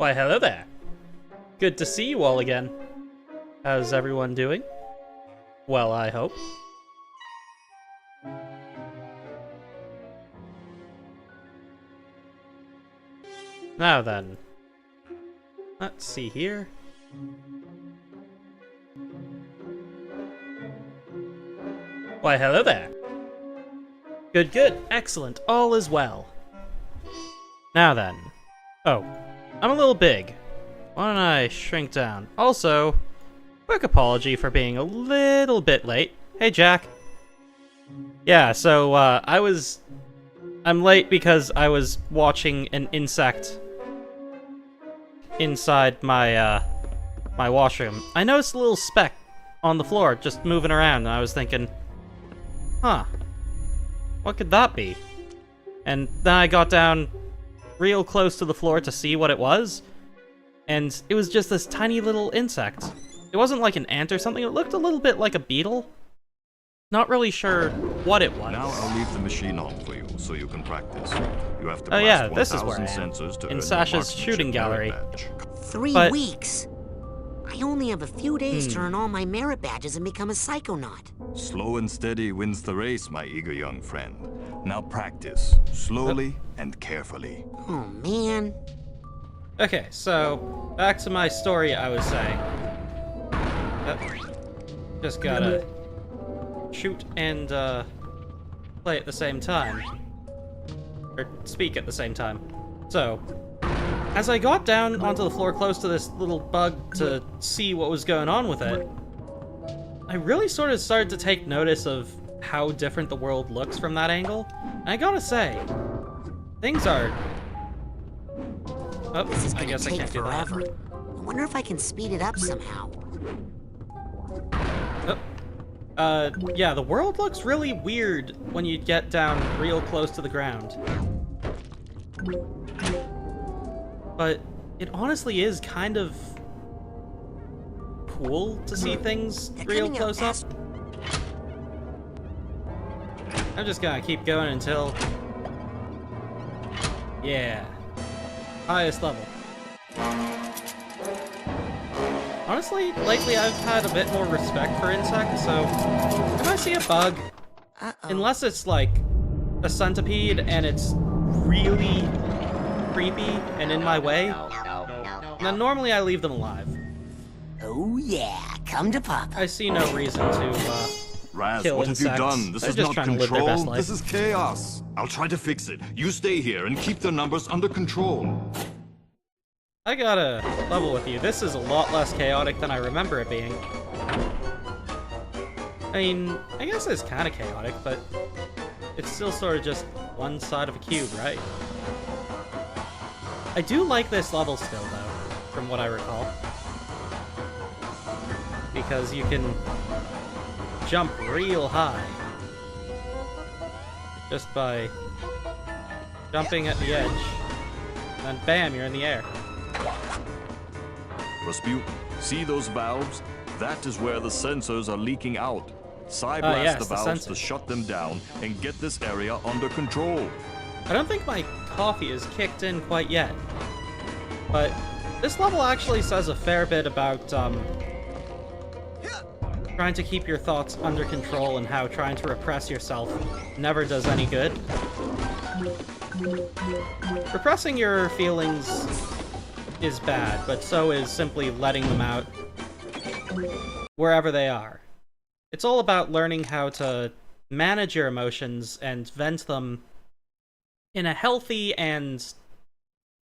Why, hello there. Good to see you all again. How's everyone doing? Well, I hope. Now then, let's see here. Why, hello there. Good, good, excellent, all is well. Now then. Oh, I'm a little big. Why don't I shrink down? Also, quick apology for being a little bit late. Hey, Jack. Yeah, so, I'm late because I was watching an insect inside my, my washroom. I noticed a little speck on the floor just moving around, and I was thinking, huh, what could that be? And then I got down real close to the floor to see what it was, and it was just this tiny little insect. It wasn't like an ant or something, it looked a little bit like a beetle. Not really sure what it was. Now I'll leave the machine on for you, so you can practice. You have to oh yeah, blast this is where 1,000 I am. sensors to In earn Sasha's your shooting marksmanship gallery. merit badge. 3 But- weeks? I only have a few days to earn all my merit badges and become a Psychonaut. Slow and steady wins the race, my eager young friend. Now practice, slowly and carefully. Oh, man. Okay, so, back to my story I was saying. Just gotta shoot and, play at the same time. Or speak at the same time. So, as I got down onto the floor close to this little bug to see what was going on with it, I really sort of started to take notice of how different the world looks from that angle. And I gotta say, things are... Oh, This is I gonna guess I take can't do that. forever. I wonder if I can speed it up somehow. Yeah, the world looks really weird when you get down real close to the ground. But it honestly is kind of cool to see things They're real coming up close up. fast. I'm just gonna keep going until... Yeah. Highest level. Honestly, lately I've had a bit more respect for insects, so if I see a bug, unless it's like a centipede and it's really creepy and in my way, then normally I leave them alive. Oh yeah, come to Papa. I see no reason to Raz, kill what have you insects. done? This They're is just not trying to live their control. best life. This is chaos. I'll try to fix it. You stay here and keep the numbers under control. I gotta level with you. This is a lot less chaotic than I remember it being. I mean, I guess it's kind of chaotic, but it's still sort of just one side of a cube, right? I do like this level still, though, from what I recall. Because you can jump real high. Just by jumping at the edge. And then bam, you're in the air. Rasputin, see those valves? That is where the sensors are leaking out. Side yes, blast the the valves sensors. to shut them down and get this area under control. I don't think my coffee is kicked in quite yet. But this level actually says a fair bit about, trying to keep your thoughts under control and how trying to repress yourself never does any good. Repressing your feelings is bad, but so is simply letting them out wherever they are. It's all about learning how to manage your emotions and vent them in a healthy and,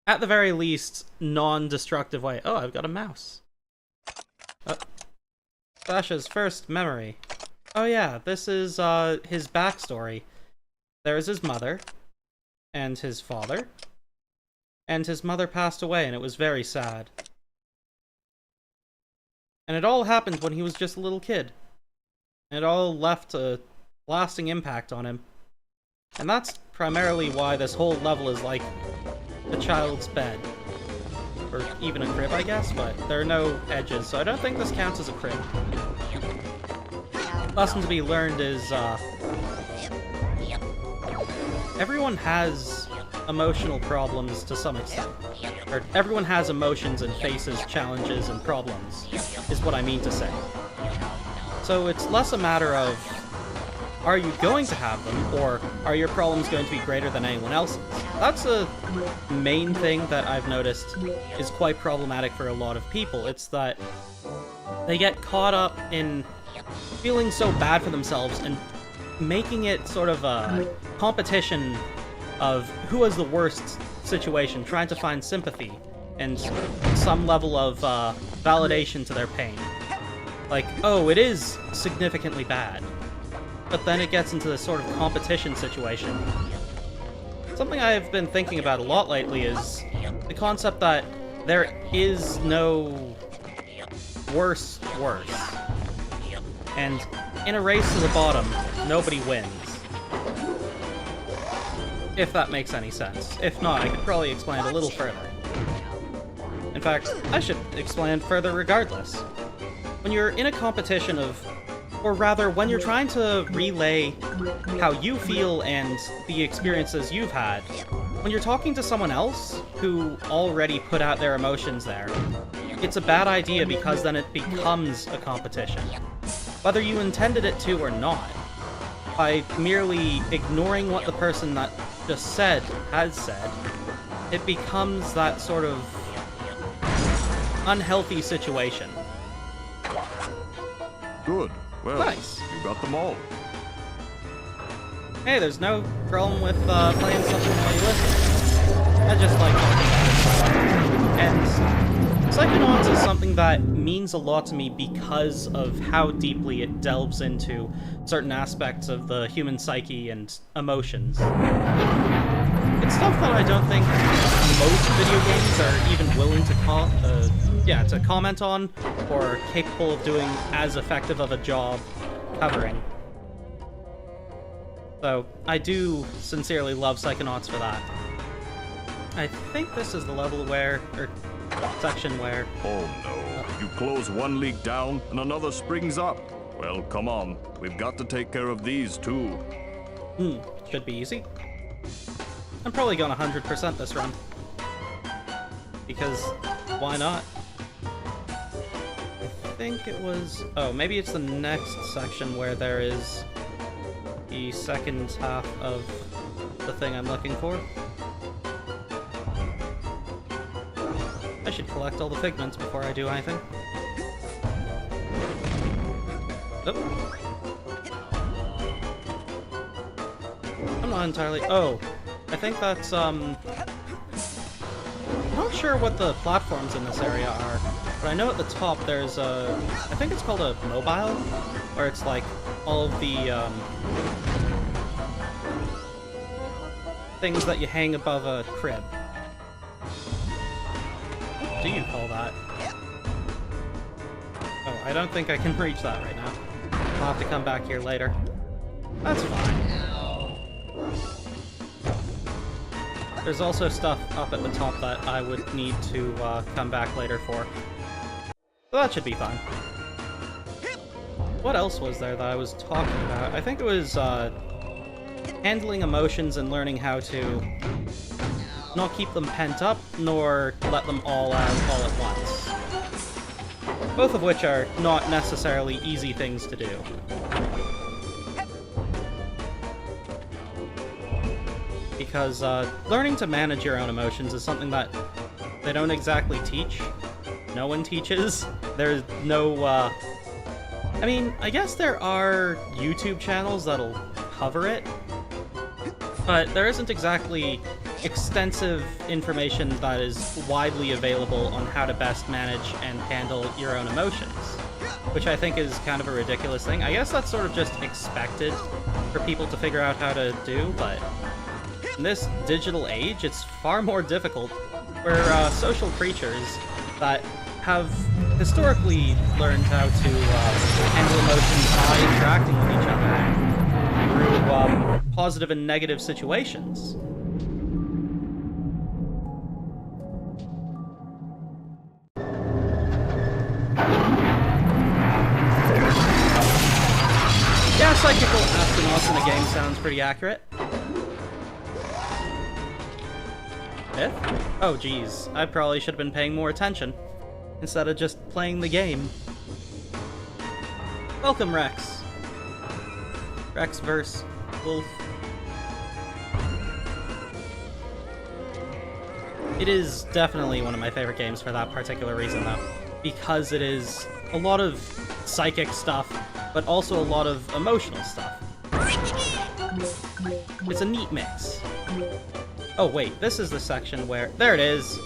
at the very least, non-destructive way. Oh, I've got a mouse. Sasha's first memory. Oh yeah, this is his backstory. There's his mother, and his father, and his mother passed away, and it was very sad. And it all happened when he was just a little kid. And it all left a lasting impact on him. And that's primarily why this whole level is like a child's bed. Or even a crib, I guess, but there are no edges, so I don't think this counts as a crib. Lesson to be learned is, everyone has emotional problems to some extent. Or everyone has emotions and faces challenges and problems, is what I mean to say. So it's less a matter of, are you going to have them, or are your problems going to be greater than anyone else's? That's a main thing that I've noticed is quite problematic for a lot of people. It's that they get caught up in feeling so bad for themselves and making it sort of a competition of who has the worst situation, trying to find sympathy and some level of validation to their pain. Like, oh, it is significantly bad. But then it gets into this sort of competition situation. Something I've been thinking about a lot lately is the concept that there is no worse. And in a race to the bottom, nobody wins. If that makes any sense. If not, I could probably explain it a little further. In fact, I should explain it further regardless. When you're in a competition of, or rather, when you're trying to relay how you feel and the experiences you've had, when you're talking to someone else who already put out their emotions there, it's a bad idea because then it becomes a competition. Whether you intended it to or not, by merely ignoring what the person that just said has said, it becomes that sort of unhealthy situation. Good. Well, Nice. you got them all. Hey, there's no problem with playing something while you listen. I just like talking about it. And Psychonauts is something that means a lot to me because of how deeply it delves into certain aspects of the human psyche and emotions. It's stuff that I don't think most video games are even willing to to comment on or capable of doing as effective of a job covering. So I do sincerely love Psychonauts for that. I think this is the level where, or section where... Oh no. You close one leak down and another springs up. Well, come on. We've got to take care of these too. Should be easy. I'm probably going 100% this run. Because, why not? I think it was... Oh, maybe it's the next section where there is the second half of the thing I'm looking for. I should collect all the pigments before I do anything. Oh. I'm not entirely... Oh, I think that's, I'm not sure what the platforms in this area are, but I know at the top there's a... I think it's called a mobile, where it's like all of the, things that you hang above a crib. What do you call that? Oh, I don't think I can reach that right now. I'll have to come back here later. That's fine. There's also stuff up at the top that I would need to come back later for. So that should be fine. What else was there that I was talking about? I think it was handling emotions and learning how to not keep them pent up, nor let them all out all at once. Both of which are not necessarily easy things to do. Because learning to manage your own emotions is something that they don't exactly teach. No one teaches. There's no, I mean, I guess there are YouTube channels that'll cover it, but there isn't exactly extensive information that is widely available on how to best manage and handle your own emotions, which I think is kind of a ridiculous thing. I guess that's sort of just expected for people to figure out how to do, but in this digital age, it's far more difficult. We're social creatures that have historically learned how to handle emotions by interacting with each other through positive and negative situations. Yeah, psychical astronauts in the game sounds pretty accurate. 5th? Oh, geez. I probably should have been paying more attention, instead of just playing the game. Welcome, Rex. Rex versus Wolf. It is definitely one of my favorite games for that particular reason, though. Because it is a lot of psychic stuff, but also a lot of emotional stuff. It's a neat mix. Oh wait, this is the section where... There it is!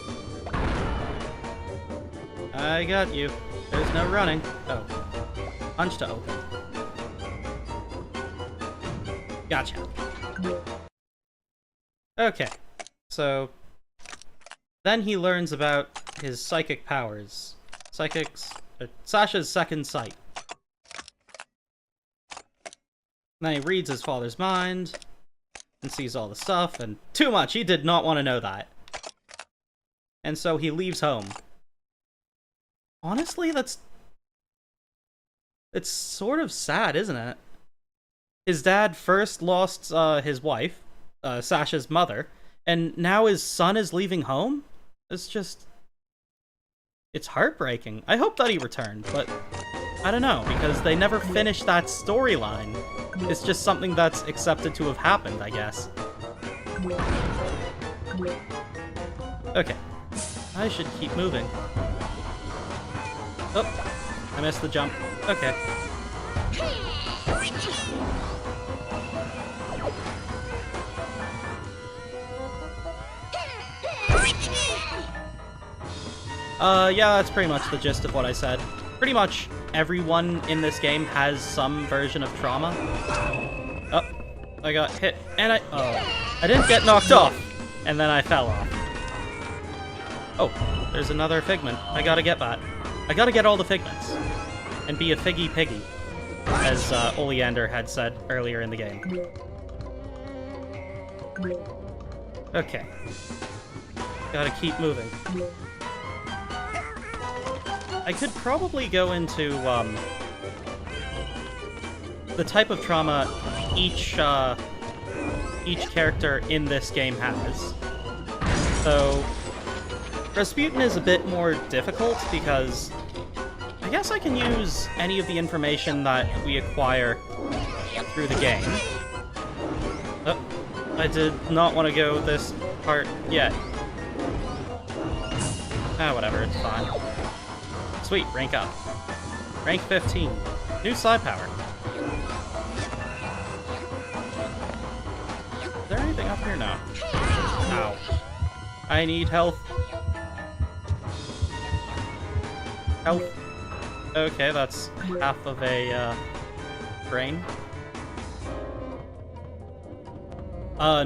I got you. There's no running. Oh. Punch to open. Gotcha. Okay. So... Then he learns about his psychic powers. Sasha's second sight. Then he reads his father's mind, and sees all the stuff, and too much, he did not want to know that. And so he leaves home. Honestly, it's sort of sad, isn't it? His dad first lost his wife, Sasha's mother, and now his son is leaving home? It's heartbreaking. I hope that he returned, but I don't know, because they never finished that storyline. It's just something that's accepted to have happened, I guess. Okay. I should keep moving. Oh, I missed the jump. Okay. Yeah, that's pretty much the gist of what I said. Pretty much everyone in this game has some version of trauma. Oh, I got hit, and I didn't get knocked off, and then I fell off. Oh, there's another figment. I gotta get that. I gotta get all the figments, and be a figgy piggy, as Oleander had said earlier in the game. Okay. Gotta keep moving. I could probably go into, the type of trauma each character in this game has. So, Rasputin is a bit more difficult because I guess I can use any of the information that we acquire through the game. Oh, I did not want to go this part yet. Ah, whatever, it's fine. Sweet, rank up. Rank 15. New side power. Is there anything up here? No. Ow. I need health. Health. Okay, that's half of a, brain.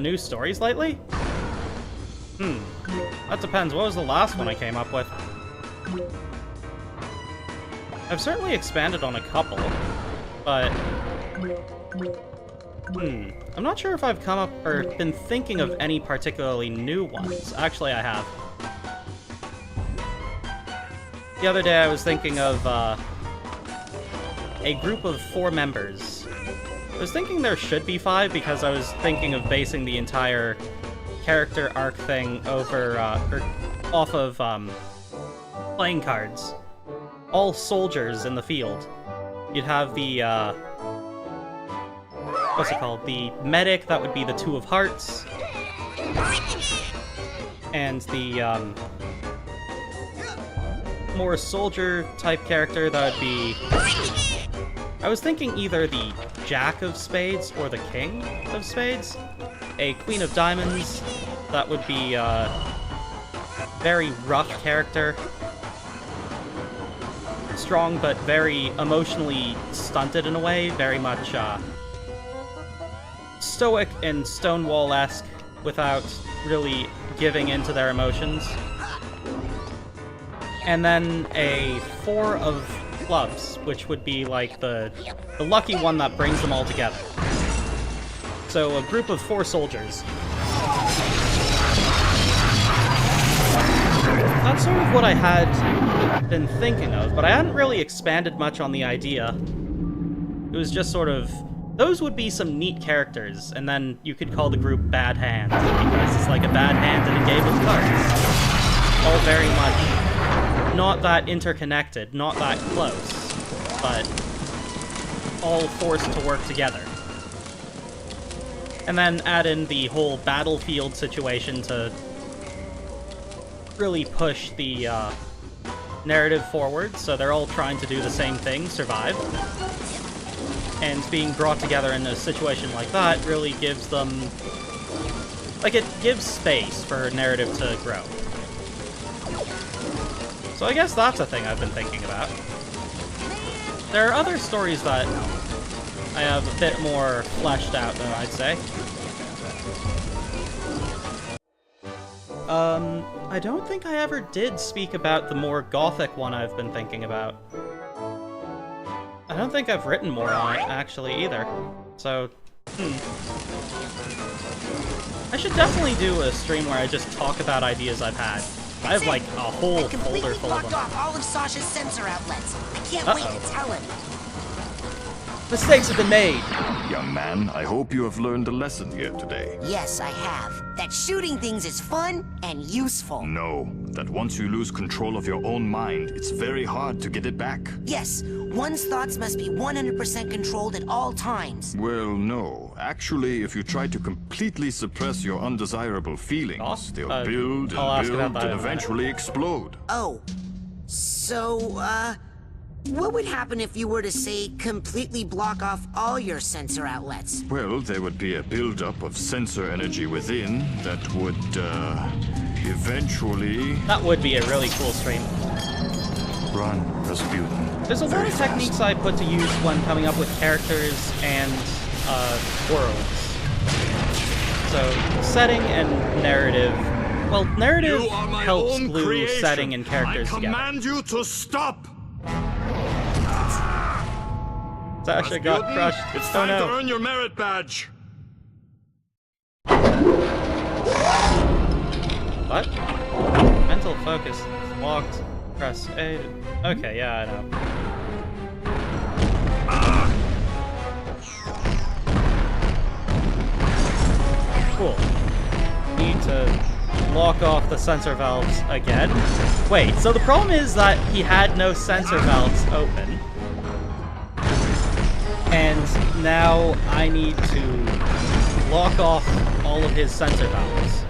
New stories lately? That depends. What was the last one I came up with? I've certainly expanded on a couple, but... I'm not sure if I've come up or been thinking of any particularly new ones. Actually, I have. The other day I was thinking of, a group of 4 members. I was thinking there should be 5 because I was thinking of basing the entire character arc thing over, or off of, playing cards. All soldiers in the field. You'd have the, what's it called? The medic, that would be the 2 of hearts. And the, more soldier-type character, that would be... I was thinking either the Jack of Spades or the King of Spades. A Queen of Diamonds, that would be, very rough character. Strong, but very emotionally stunted in a way. Very much, stoic and Stonewall-esque without really giving into their emotions. And then a 4 of clubs, which would be like the lucky one that brings them all together. So a group of 4 soldiers. That's sort of what I had been thinking of, but I hadn't really expanded much on the idea. It was just sort of Those would be some neat characters, and then you could call the group Bad Hand, because it's like a bad hand in a game of cards. All very much not that interconnected, not that close, but all forced to work together. And then add in the whole battlefield situation to really push the narrative forward, so they're all trying to do the same thing, survive. And being brought together in a situation like that really gives them... like, it gives space for narrative to grow. So I guess that's a thing I've been thinking about. There are other stories that I have a bit more fleshed out, though, I'd say. I don't think I ever did speak about the more gothic one I've been thinking about. I don't think I've written more on it, actually, either. So, I should definitely do a stream where I just talk about ideas I've had. I have, like, a whole folder full of them. Off all of Sasha's sensor outlets. I can't wait to tell him. Mistakes have been made. Young man, I hope you have learned a lesson here today. Yes, I have. That shooting things is fun and useful. No, that once you lose control of your own mind, it's very hard to get it back. Yes, one's thoughts must be 100% controlled at all times. Well, no. Actually, if you try to completely suppress your undesirable feelings, they'll build and build and eventually explode. Oh, so, what would happen if you were to, say, completely block off all your sensor outlets? Well, there would be a buildup of sensor energy within that would, eventually... That would be a really cool stream. Run, Rasputin. There's a lot of techniques I put to use when coming up with characters and, worlds. So, setting and narrative... Well, narrative helps glue setting and characters together. I command you to stop! Sasha got crushed. It's time to earn your merit badge. What? Mental focus locked. Press A. Okay, yeah, I know. Cool. Need to lock off the sensor valves again. Wait, so the problem is that he had no sensor valves open. And now I need to lock off all of his sensor valves.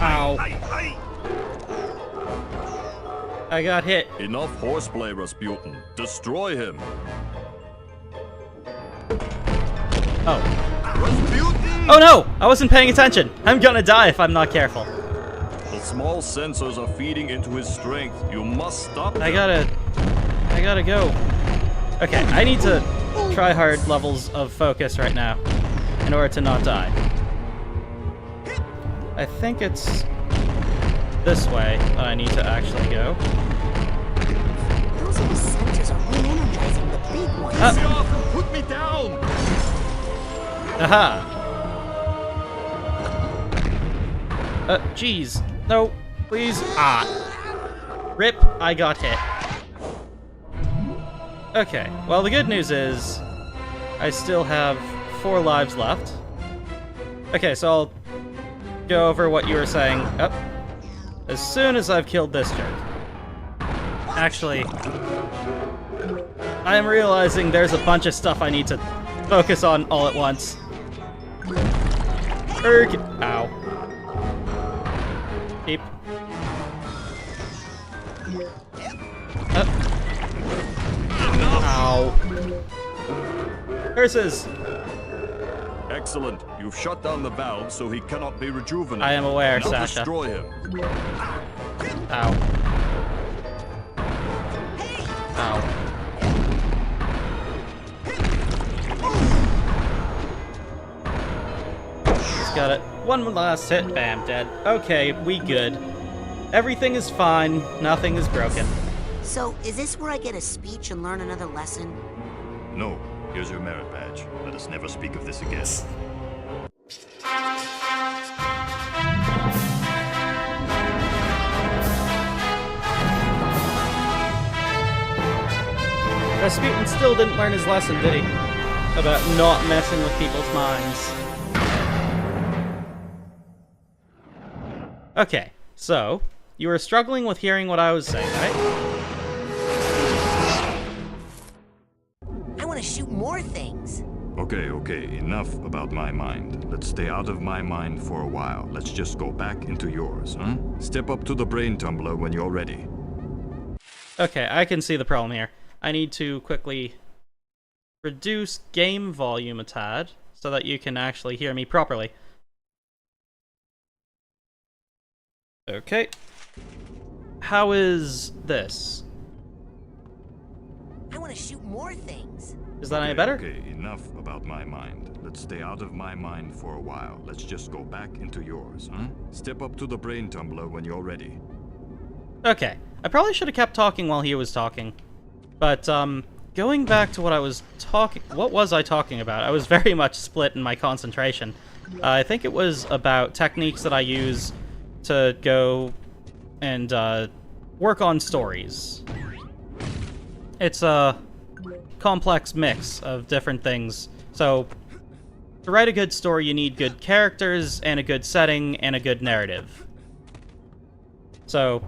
Ow. I got hit. Enough horseplay, Rasputin. Destroy him. Oh. Rasputin! Oh no! I wasn't paying attention. I'm gonna die if I'm not careful. The small sensors are feeding into his strength. You must stop them. I gotta go. Okay, I need to try hard levels of focus right now in order to not die. I think it's this way that I need to actually go. Those little sensors are re-energizing the big ones. Put me down! Aha! Jeez. No, please. Ah. Rip, I got hit. Okay, well the good news is I still have 4 lives left. Okay, so I'll go over what you were saying. As soon as I've killed this jerk. Actually, I am realizing there's a bunch of stuff I need to focus on all at once. Ow. Keep. Ow. Curses! Excellent. You've shut down the valve so he cannot be rejuvenated. I am aware, now Sasha. Destroy him. Ow. Ow. Just got it. One last hit. Bam, dead. Okay, we good. Everything is fine. Nothing is broken. So, is this where I get a speech and learn another lesson? No. Here's your merit badge. Let us never speak of this again. Rasputin still didn't learn his lesson, did he? About not messing with people's minds. Okay, so, you were struggling with hearing what I was saying, right? I want to shoot more things. Okay, enough about my mind. Let's stay out of my mind for a while. Let's just go back into yours, huh? Step up to the brain tumbler when you're ready. Okay, I can see the problem here. I need to quickly reduce game volume a tad so that you can actually hear me properly. Okay. How is this? I want to shoot more things. Is that any better? Okay, enough about my mind. Let's stay out of my mind for a while. Let's just go back into yours, huh? Step up to the brain tumbler when you're ready. Okay. I probably should have kept talking while he was talking. But, going back to what what was I talking about? I was very much split in my concentration. I think it was about techniques that I use to go and, work on stories. It's a complex mix of different things. So, to write a good story, you need good characters, and a good setting, and a good narrative. So,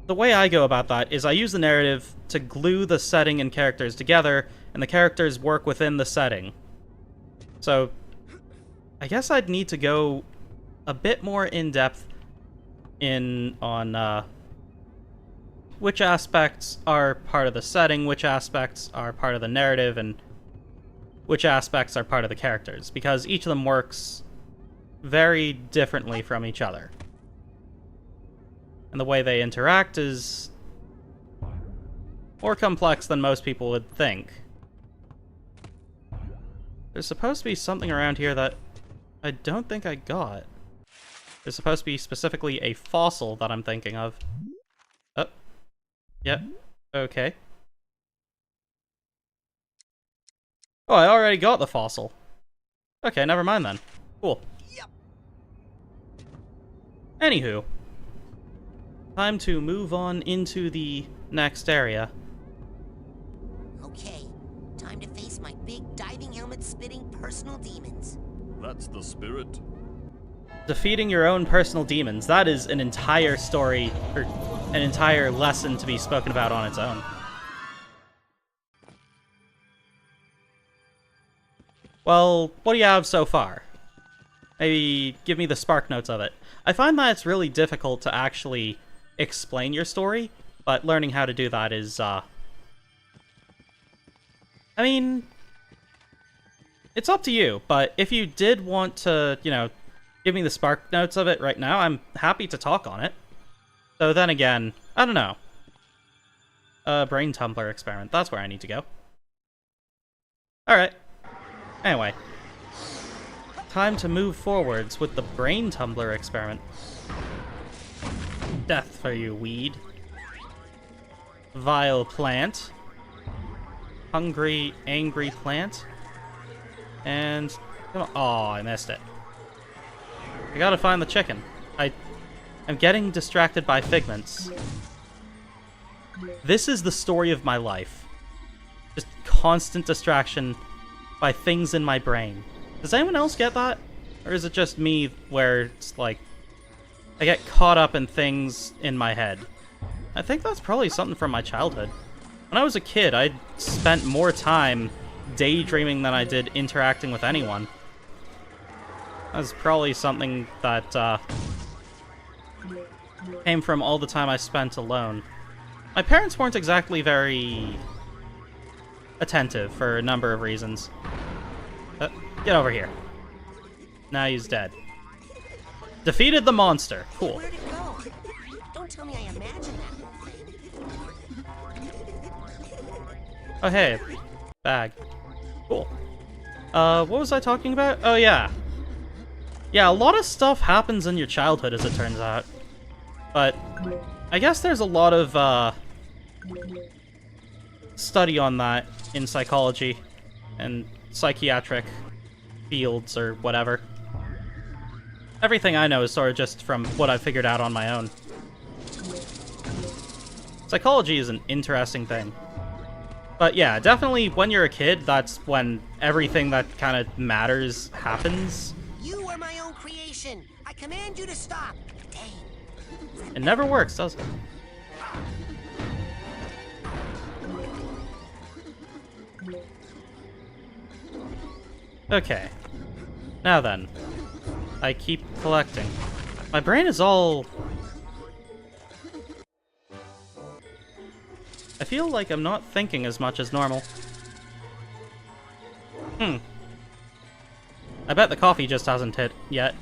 the way I go about that is I use the narrative to glue the setting and characters together, and the characters work within the setting. So, I guess I'd need to go a bit more in-depth on which aspects are part of the setting, which aspects are part of the narrative, and which aspects are part of the characters, because each of them works very differently from each other. And the way they interact is more complex than most people would think. There's supposed to be something around here that I don't think I got. There's supposed to be specifically a fossil that I'm thinking of. Oh. Yep. Okay. Oh, I already got the fossil. Okay, never mind then. Cool. Anywho. Time to move on into the next area. Okay, time to face my big diving helmet spitting personal demons. That's the spirit. Defeating your own personal demons. That is an entire story, or an entire lesson to be spoken about on its own. Well, what do you have so far? Maybe give me the spark notes of it. I find that it's really difficult to actually explain your story, but learning how to do that is, I mean, it's up to you, but if you did want to, you know, give me the spark notes of it right now, I'm happy to talk on it. So then again, I don't know. Brain tumbler experiment, that's where I need to go. Alright. Anyway. Time to move forwards with the brain tumbler experiment. Death for you, weed. Vile plant. Hungry, angry plant. And... come on. Oh, I missed it. I gotta find the chicken. I'm getting distracted by figments. This is the story of my life. Just constant distraction by things in my brain. Does anyone else get that? Or is it just me where it's like... I get caught up in things in my head? I think that's probably something from my childhood. When I was a kid, I spent more time daydreaming than I did interacting with anyone. That's probably something that came from all the time I spent alone. My parents weren't exactly very attentive for a number of reasons. Get over here. Now he's dead. Defeated the monster. Cool. Where'd it go? Don't tell me I imagined that whole thing. Oh, hey. Bag. Cool. What was I talking about? Oh, yeah. Yeah, a lot of stuff happens in your childhood, as it turns out. But I guess there's a lot of, study on that in psychology and psychiatric fields or whatever. Everything I know is sort of just from what I've figured out on my own. Psychology is an interesting thing. But yeah, definitely when you're a kid, that's when everything that kind of matters happens. You are my own creation. I command you to stop. Dang. It never works, does it? Okay. Now then. I keep collecting. My brain is all... I feel like I'm not thinking as much as normal. I bet the coffee just hasn't hit yet.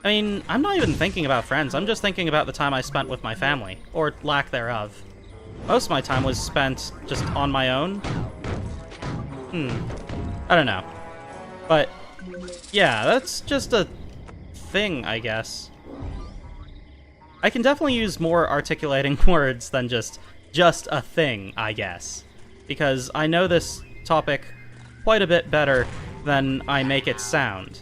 I mean, I'm not even thinking about friends, I'm just thinking about the time I spent with my family, or lack thereof. Most of my time was spent just on my own. I don't know. But, yeah, that's just a thing, I guess. I can definitely use more articulating words than just a thing, I guess. Because I know this topic quite a bit better than I make it sound.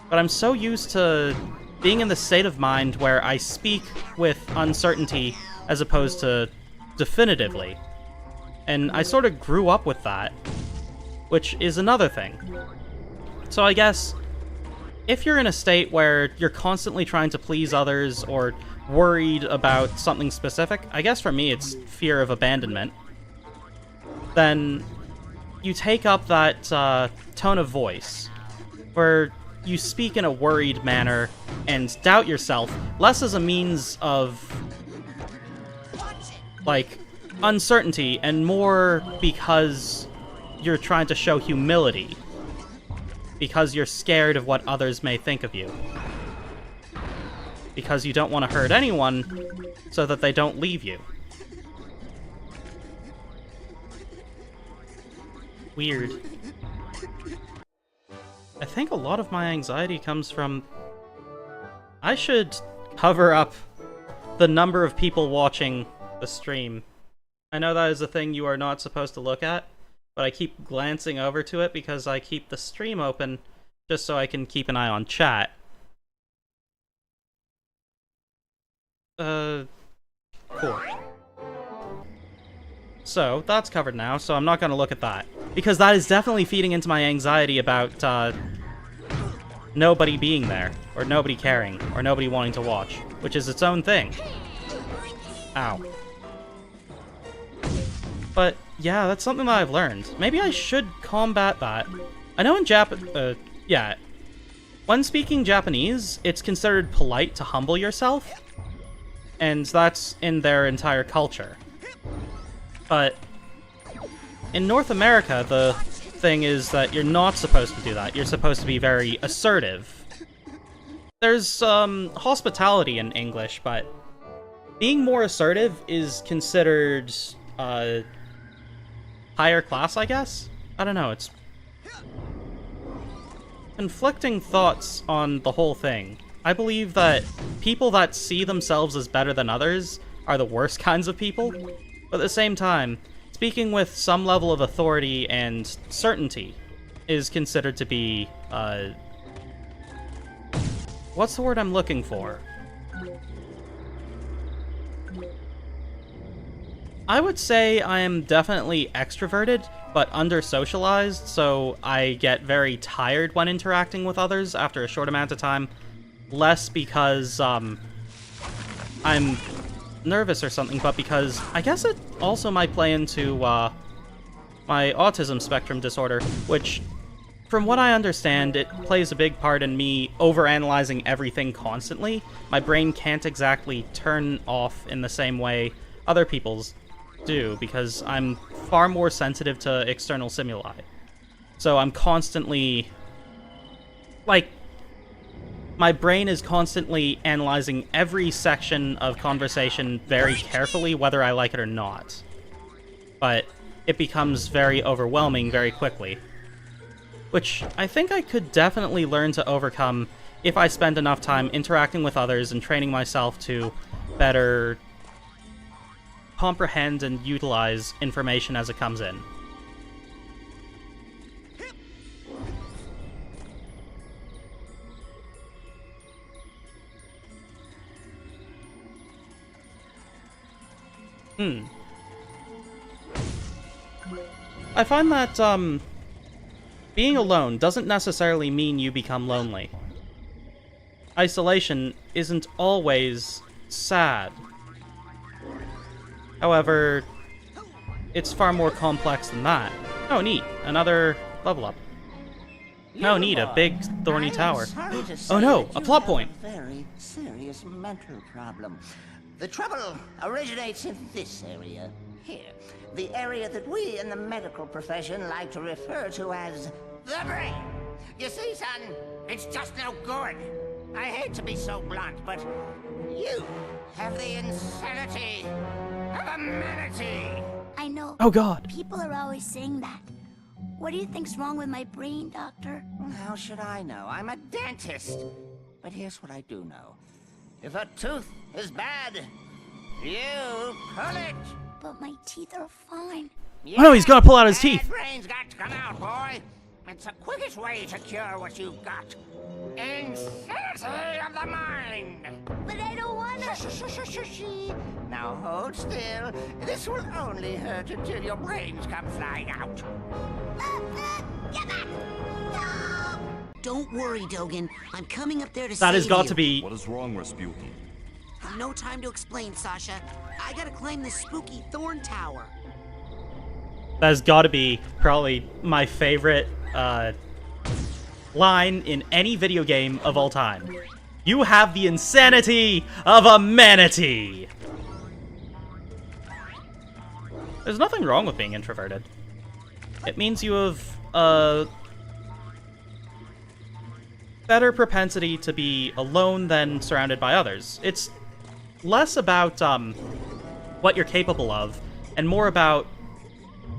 But I'm so used to being in the state of mind where I speak with uncertainty as opposed to definitively. And I sort of grew up with that, which is another thing. So I guess, if you're in a state where you're constantly trying to please others or worried about something specific, I guess for me it's fear of abandonment, then you take up that tone of voice, where you speak in a worried manner and doubt yourself, less as a means of, like, uncertainty, and more because you're trying to show humility. Because you're scared of what others may think of you. Because you don't want to hurt anyone, so that they don't leave you. Weird. I think a lot of my anxiety comes from... I should cover up the number of people watching the stream. I know that is a thing you are not supposed to look at, but I keep glancing over to it because I keep the stream open just so I can keep an eye on chat. 4. So, that's covered now, so I'm not going to look at that. Because that is definitely feeding into my anxiety about, nobody being there, or nobody caring, or nobody wanting to watch, which is its own thing. Ow. But, yeah, that's something that I've learned. Maybe I should combat that. I know in yeah. When speaking Japanese, it's considered polite to humble yourself, and that's in their entire culture. But in North America, the thing is that you're not supposed to do that. You're supposed to be very assertive. There's hospitality in English, but being more assertive is considered higher class, I guess? I don't know, it's conflicting thoughts on the whole thing. I believe that people that see themselves as better than others are the worst kinds of people, but at the same time, speaking with some level of authority and certainty is considered to be, what's the word I'm looking for? I would say I am definitely extroverted, but under-socialized, so I get very tired when interacting with others after a short amount of time. Less because, I'm nervous or something, but because I guess it also might play into, my autism spectrum disorder, which, from what I understand, it plays a big part in me overanalyzing everything constantly. My brain can't exactly turn off in the same way other people's do, because I'm far more sensitive to external stimuli. So I'm constantly, like, my brain is constantly analyzing every section of conversation very carefully, whether I like it or not. But it becomes very overwhelming very quickly. Which I think I could definitely learn to overcome if I spend enough time interacting with others and training myself to better comprehend and utilize information as it comes in. I find that, being alone doesn't necessarily mean you become lonely. Isolation isn't always sad. However, it's far more complex than that. Oh, neat. Another level up. Oh, neat. A big, thorny tower. Oh no, a plot point. Very serious mental problem. The trouble originates in this area. Here. The area that we in the medical profession like to refer to as the brain. You see, son, it's just no good. I hate to be so blunt, but you have the insanity of a manatee. I know. Oh god. People are always saying that. What do you think's wrong with my brain, Doctor? How should I know? I'm a dentist. But here's what I do know. If a tooth is bad, you pull it. But my teeth are fine. Oh no, he's gonna pull out his teeth. Brain's got to come out, boy. It's the quickest way to cure what you've got. Insanity of the mind. But I don't wanna. Now hold still. This will only hurt until your brains come flying out. Get back! No! Don't worry, Dogen. I'm coming up there to save you. That has got to be... What is wrong, Rasputin? No time to explain, Sasha. I gotta climb this spooky thorn tower. That has got to be probably my favorite line in any video game of all time. You have the insanity of a manatee! There's nothing wrong with being introverted. It means you have a better propensity to be alone than surrounded by others. It's less about what you're capable of, and more about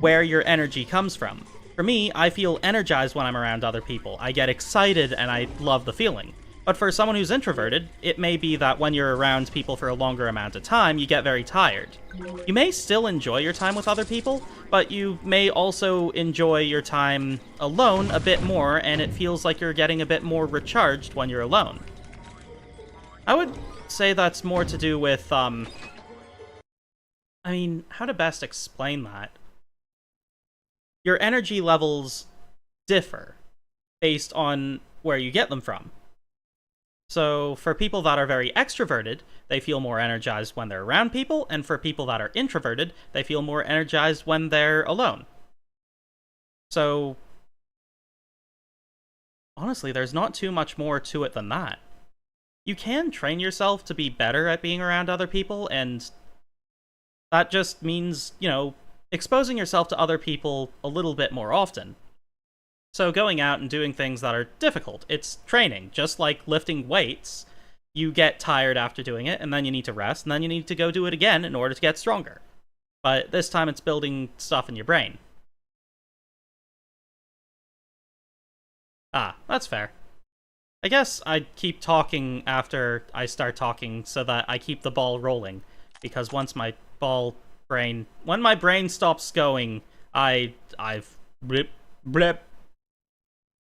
where your energy comes from. For me, I feel energized when I'm around other people. I get excited and I love the feeling. But for someone who's introverted, it may be that when you're around people for a longer amount of time, you get very tired. You may still enjoy your time with other people, but you may also enjoy your time alone a bit more, and it feels like you're getting a bit more recharged when you're alone. I would say that's more to do with, I mean, how to best explain that? Your energy levels differ based on where you get them from. So for people that are very extroverted, they feel more energized when they're around people, and for people that are introverted, they feel more energized when they're alone. So honestly, there's not too much more to it than that. You can train yourself to be better at being around other people, and that just means, you know, exposing yourself to other people a little bit more often. So going out and doing things that are difficult, it's training. Just like lifting weights, you get tired after doing it, and then you need to rest, and then you need to go do it again in order to get stronger. But this time it's building stuff in your brain. Ah, that's fair. I guess I'd keep talking after I start talking so that I keep the ball rolling, because once my when my brain stops going, I've blip, blip,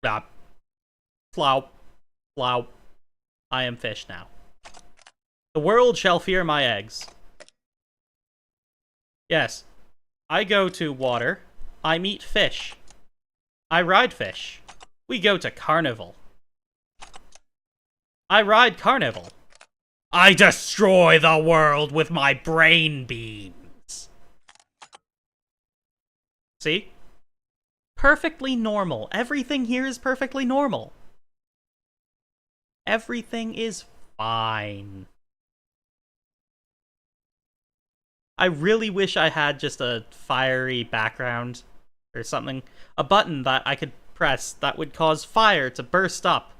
blop, flop, flop. I am fish now. The world shall fear my eggs. Yes, I go to water. I meet fish. I ride fish. We go to carnival. I ride carnival. I destroy the world with my brain beams. See? Perfectly normal. Everything here is perfectly normal. Everything is fine. I really wish I had just a fiery background or something. A button that I could press that would cause fire to burst up.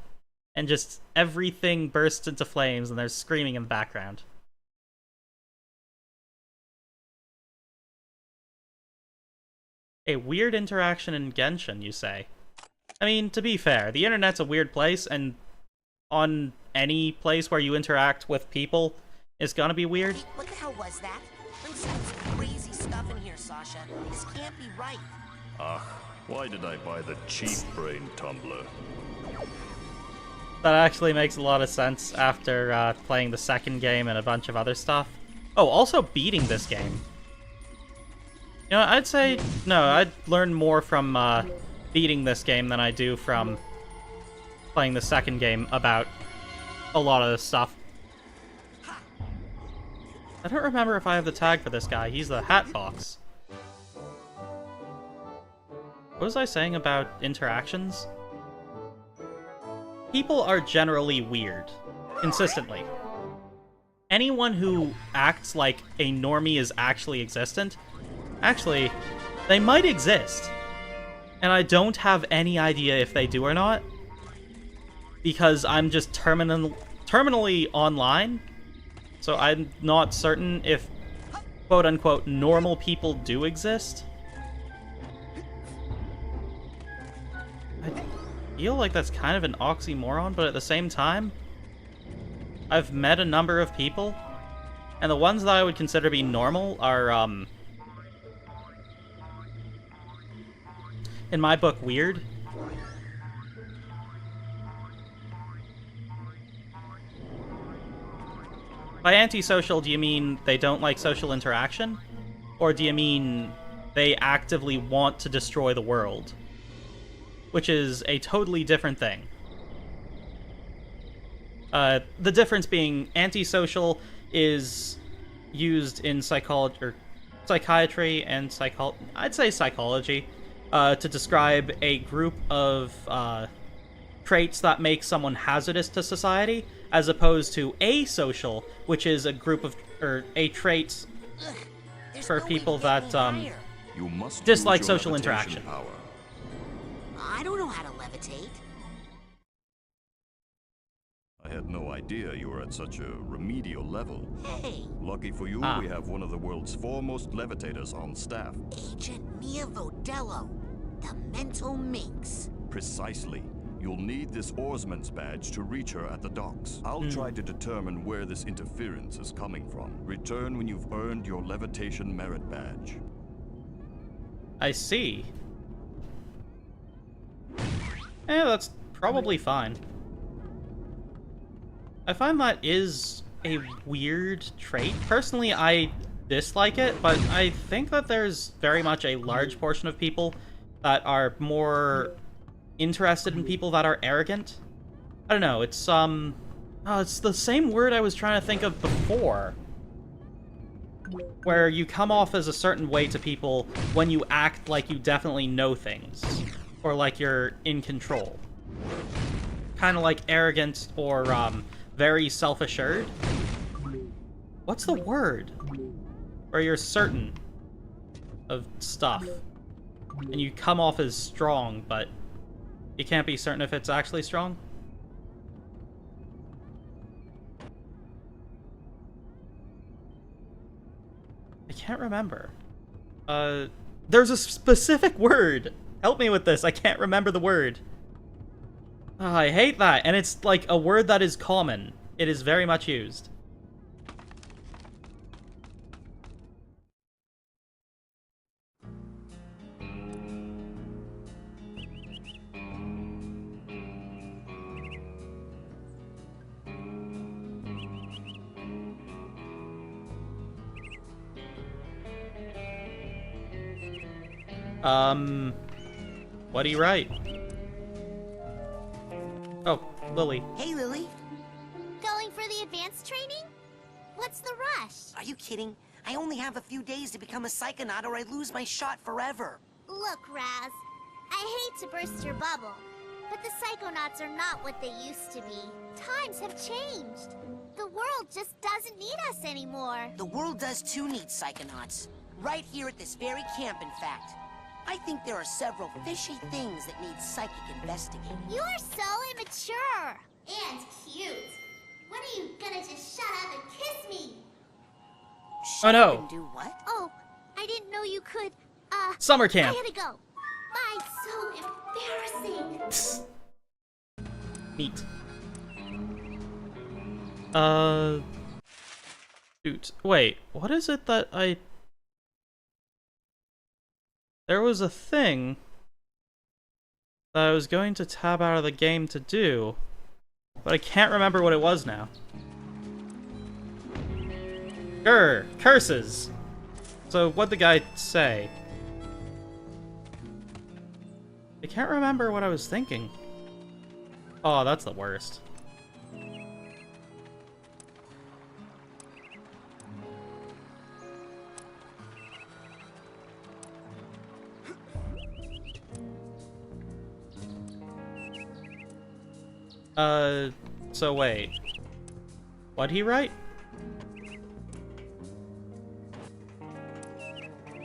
And just everything bursts into flames and there's screaming in the background. A weird interaction in Genshin, you say? I mean, to be fair, the internet's a weird place, and on any place where you interact with people is gonna be weird. What the hell was that? I'm seeing some crazy stuff in here, Sasha. This can't be right. Why did I buy the cheap brain tumbler? That actually makes a lot of sense after playing the second game and a bunch of other stuff. Oh, also beating this game. You know, I'd say, no, I'd learn more from beating this game than I do from playing the second game about a lot of this stuff. I don't remember if I have the tag for this guy. He's the Hatbox. What was I saying about interactions? People are generally weird. Consistently. Anyone who acts like a normie is actually existent, actually, they might exist. And I don't have any idea if they do or not. Because I'm just terminally online. So I'm not certain if quote-unquote normal people do exist. I feel like that's kind of an oxymoron, but at the same time, I've met a number of people, and the ones that I would consider to be normal are, in my book, weird. By antisocial, do you mean they don't like social interaction? Or do you mean they actively want to destroy the world? Which is a totally different thing. The difference being antisocial is used in psychiatry and I'd say psychology, to describe a group of traits that make someone hazardous to society, as opposed to asocial, which is a group of traits for people that dislike social interaction. Power. I don't know how to levitate. I had no idea you were at such a remedial level. Hey, Lucky for you, we have one of the world's foremost levitators on staff. Agent Mia Vodello, the mental minx. Precisely. You'll need this oarsman's badge to reach her at the docks. I'll try to determine where this interference is coming from. Return when you've earned your levitation merit badge. I see. Eh, that's probably fine. I find that is a weird trait. Personally, I dislike it, but I think that there's very much a large portion of people that are more interested in people that are arrogant. I don't know, it's it's the same word I was trying to think of before. Where you come off as a certain way to people when you act like you definitely know things. Or like you're in control. Kind of like arrogant or, very self-assured. What's the word? Where you're certain of stuff. And you come off as strong, but you can't be certain if it's actually strong? I can't remember. There's a specific word! Help me with this, I can't remember the word. Oh, I hate that, and it's like a word that is common. It is very much used. What do you write? Oh, Lily. Hey, Lily. Going for the advanced training? What's the rush? Are you kidding? I only have a few days to become a psychonaut or I lose my shot forever. Look, Raz, I hate to burst your bubble, but the Psychonauts are not what they used to be. Times have changed. The world just doesn't need us anymore. The world does too need psychonauts. Right here at this very camp, in fact. I think there are several fishy things that need psychic investigating. You're so immature. And cute. When are you gonna just shut up and kiss me? Oh no. And do what? Oh, I didn't know you could, Summer camp. I gotta go. Bye, so embarrassing. Neat. Shoot. Wait, what is it that I... There was a thing that I was going to tab out of the game to do, but I can't remember what it was now. Curses! So what'd the guy say? I can't remember what I was thinking. Oh, that's the worst. So wait. What'd he write?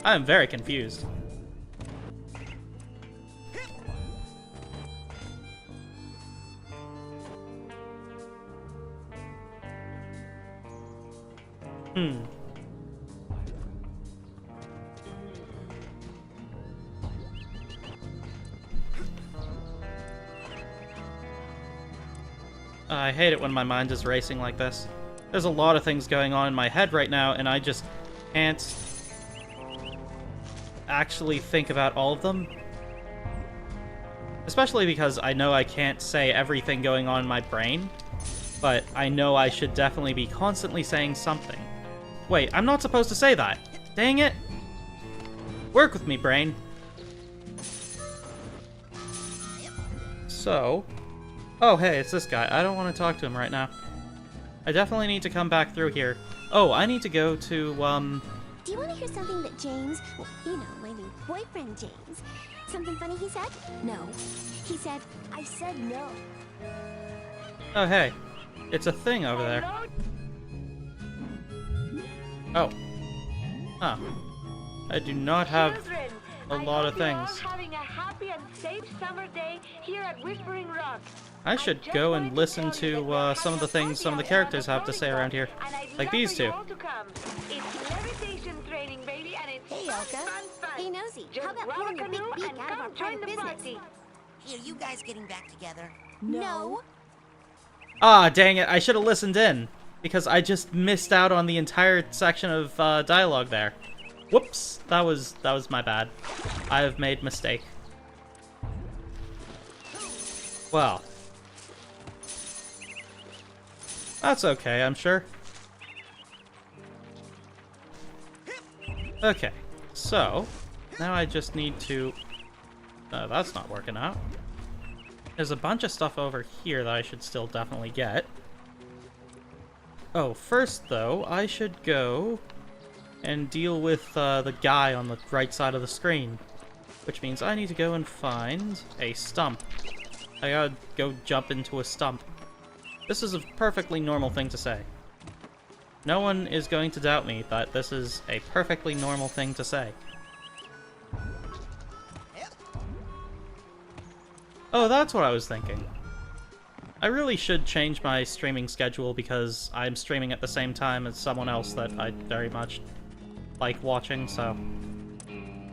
I am very confused. I hate it when my mind is racing like this. There's a lot of things going on in my head right now, and I just can't actually think about all of them. Especially because I know I can't say everything going on in my brain, but I know I should definitely be constantly saying something. Wait, I'm not supposed to say that. Dang it. Work with me, brain. So... Oh, hey, it's this guy. I don't want to talk to him right now. I definitely need to come back through here. Oh, I need to go to, Do you want to hear something that James, well, you know, my new boyfriend James, something funny he said? No. He said, I said no. Oh, hey. It's a thing over there. Oh. Huh. I do not have a lot of things. Having a happy and safe summer day here at Whispering Rock. I should go and listen to some of the things some of the characters have to say around here. Like these two. It's levitation training, baby, and it's Hey, Elka. Hey, Nosy. How about pulling your big beak out of our private business? Here, you guys getting back together? No. Ah, dang it. I should have listened in. Because I just missed out on the entire section of dialogue there. Whoops. That was my bad. I have made a mistake. Well. That's okay, I'm sure. Okay, so now I just need to... that's not working out. There's a bunch of stuff over here that I should still definitely get. Oh, first though, I should go and deal with the guy on the right side of the screen. Which means I need to go and find a stump. I gotta go jump into a stump. This is a perfectly normal thing to say. No one is going to doubt me that this is a perfectly normal thing to say. Oh, that's what I was thinking. I really should change my streaming schedule because I'm streaming at the same time as someone else that I very much like watching, so...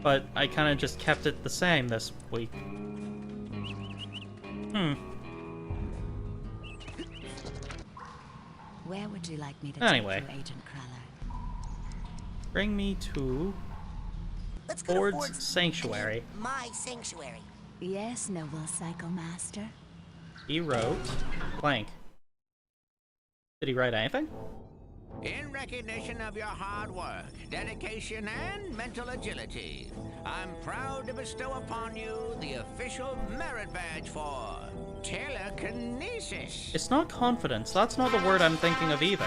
But I kind of just kept it the same this week. Where would you like me to Anyway. take you, Agent Cruller? Bring me to Let's go to Ford's Sanctuary. My sanctuary. Yes, noble Psycho Master. He wrote blank. Did he write anything? In recognition of your hard work, dedication, and mental agility, I'm proud to bestow upon you the official merit badge for telekinesis. It's not confidence. That's not the word I'm thinking of either.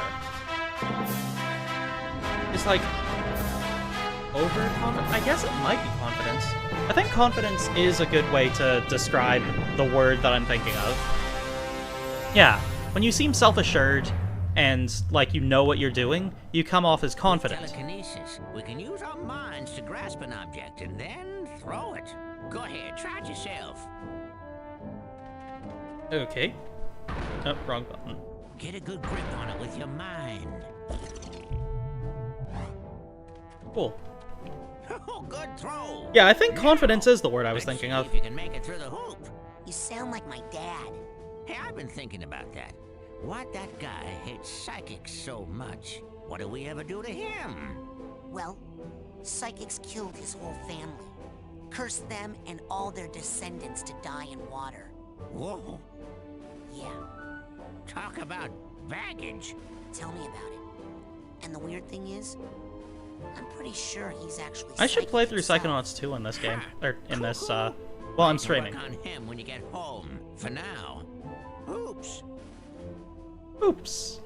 It's like overconfident. I guess it might be confidence. I think confidence is a good way to describe the word that I'm thinking of. Yeah, when you seem self-assured and like you know what you're doing, you come off as confident. Telekinesis. We can use our minds to grasp an object and then throw it. Go ahead, try it yourself. Okay. Oh, wrong button. Get a good grip on it with your mind. Cool. Oh, good throw. Yeah, I think confidence is the word I was Let's thinking see of. if you can make it through the hoop. You sound like my dad. Hey, I've been thinking about that. Why'd that guy hate psychics so much? What did we ever do to him? Well, psychics killed his whole family. Cursed them and all their descendants to die in water. Whoa. Yeah, Talk about baggage. tell me about it. And the weird thing is, I'm pretty sure he's actually I should play psychic through himself. Psychonauts 2 in this game. Or in this Well, I'm I can streaming. work on him when you get home. For now. Oops. Oops.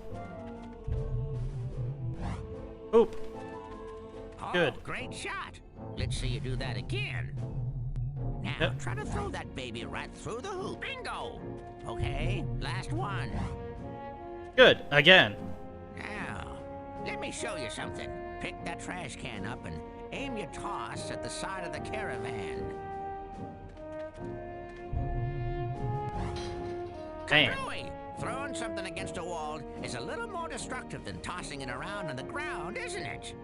Oop. Oh, Good. Great shot. Let's see you do that again. Now, Yep. try to throw that baby right through the hoop. Bingo! Okay, last one. Good. Again. Now, let me show you something. Pick that trash can up and aim your toss at the side of the caravan. Damn. Kablooey! Throwing something against a wall is a little more destructive than tossing it around on the ground, isn't it?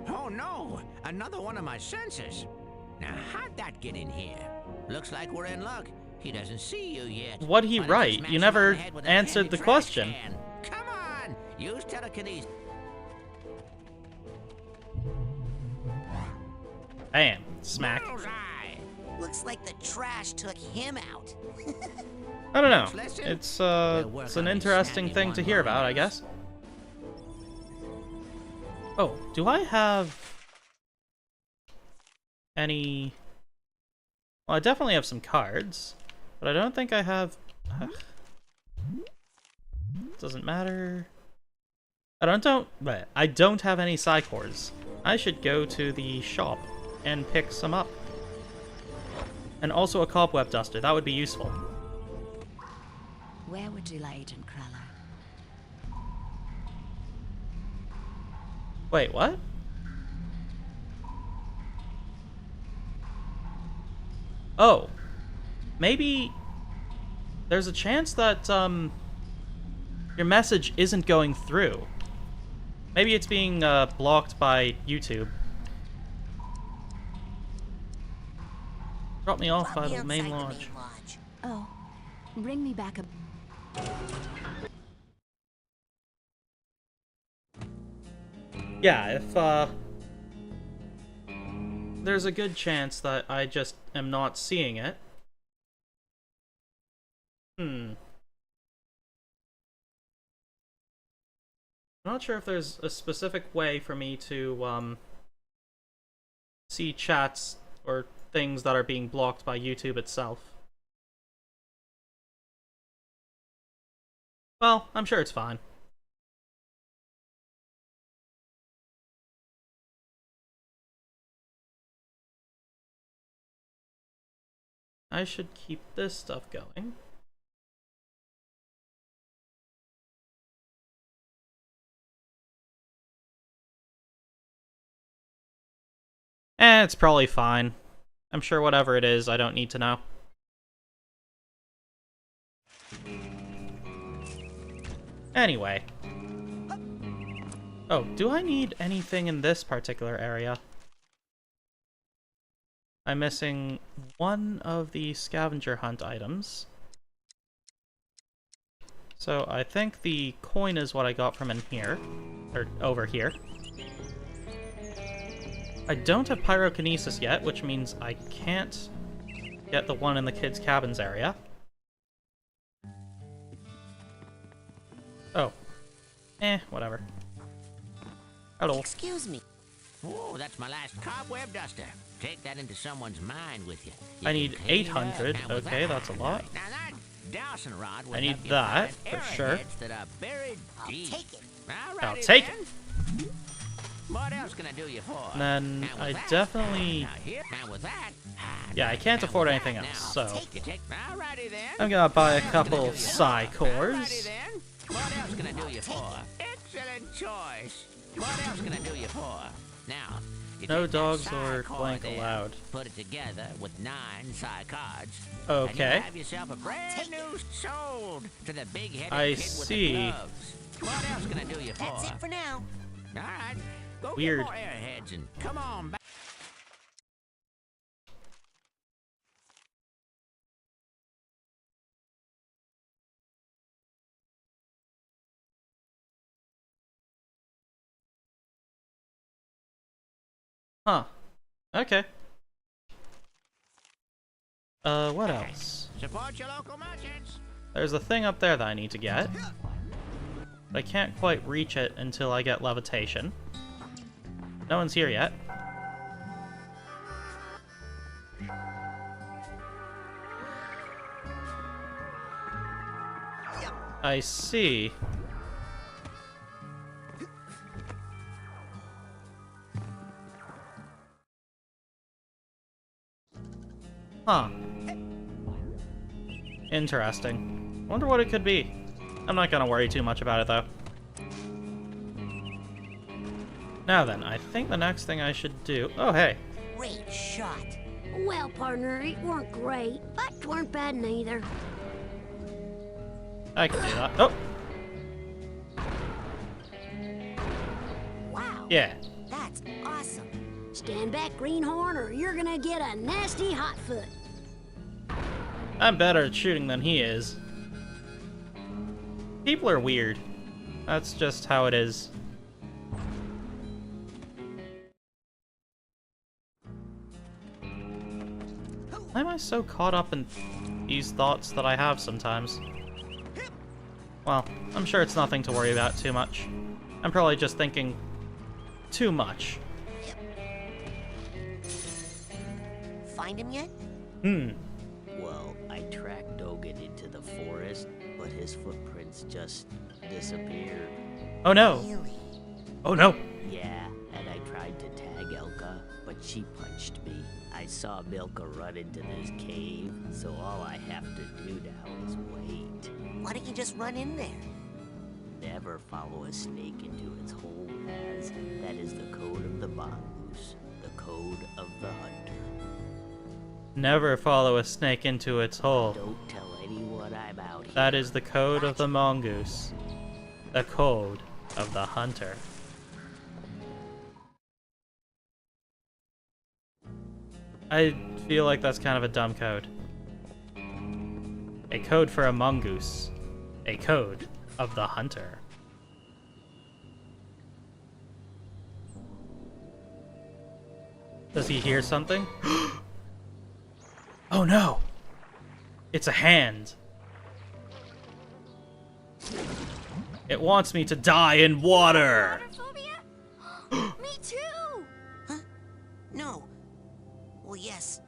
Oh no, another one of my sensors. Now, how'd that get in here? Looks like we're in luck. He doesn't see you yet. What'd he Why don't write? smash You him never on the head with a answered handy the trash question. can? Come on, use telekinesis. Bam. Smack. Bullseye. Looks like the trash took him out. I don't know. Listen. It's work it's on an these interesting handy thing to hear about, I one-liners. guess. Oh, do I have any... Well, I definitely have some cards, but I don't think I have... Doesn't matter. I don't have any psychors. I should go to the shop and pick some up. And also a cobweb duster. That would be useful. Where would you like Agent Cruller? Wait, what? Oh. Maybe there's a chance that your message isn't going through. Maybe it's being blocked by YouTube. Drop me off by the main lodge. Oh, bring me back a... Yeah, if there's a good chance that I just am not seeing it. I'm not sure if there's a specific way for me to see chats or things that are being blocked by YouTube itself. Well, I'm sure it's fine. I should keep this stuff going. It's probably fine. I'm sure whatever it is, I don't need to know. Anyway. Oh, do I need anything in this particular area? I'm missing one of the scavenger hunt items. So I think the coin is what I got from in here. Or over here. I don't have pyrokinesis yet, which means I can't get the one in the kids' cabins area. Oh. Whatever. Hello. Excuse me. Whoa, that's my last cobweb duster. Take that into someone's mind with you. I need 800. And with Okay, that- that's a lot. Now that dowsing rod will I need help you that, find for sure. arrowheads that are buried I'll deep. take it. I'll Alrighty take then. What else can I do you for? And then Now with I that- definitely... Now with that... Yeah, I can't now afford with anything that else, now. so... Alrighty then. I'm gonna buy a What else can I couple do of you for? Alrighty Psychors. then. What else can I do you for? Excellent choice. What else can I do you for? Now, you No take that dogs psi or cord blank there, allowed. Put it together with 9 psi cards. Okay. And you have yourself a brand new sold to the big-headed I kid with see. the gloves. What else can I do you for? That's it for now. All right. Go Weird. get more airheads and come on back. Huh. Okay. What else? Support your local merchants. There's a thing up there that I need to get. But I can't quite reach it until I get levitation. No one's here yet. I see. Huh. Interesting. Wonder what it could be. I'm not gonna worry too much about it, though. Now then, I think the next thing I should do... Oh, hey. Great shot. Well, partner, it weren't great, but it weren't bad neither. I can do that. Oh! Wow. Yeah. That's awesome. Stand back, greenhorn, or you're gonna get a nasty hot foot. I'm better at shooting than he is. People are weird. That's just how it is. Why am I so caught up in these thoughts that I have sometimes? Well, I'm sure it's nothing to worry about too much. I'm probably just thinking too much. Find him yet? Well, I tracked Dogen into the forest, but his footprints just disappeared. Oh no! Really? Oh no! Yeah, and I tried to tag Elka, but she punched me. I saw Milka run into this cave, so all I have to do now is wait. Why don't you just run in there? Never follow a snake into its hole, as that is the code of the mongoose, the code of the hunter. Never follow a snake into its hole. Don't tell anyone I'm out here. That is the code of the mongoose. The code of the hunter. I feel like that's kind of a dumb code. A code for a mongoose. A code of the hunter. Does he hear something? Oh no! It's a hand. It wants me to die in water! Me too! Huh? No. Well, yes.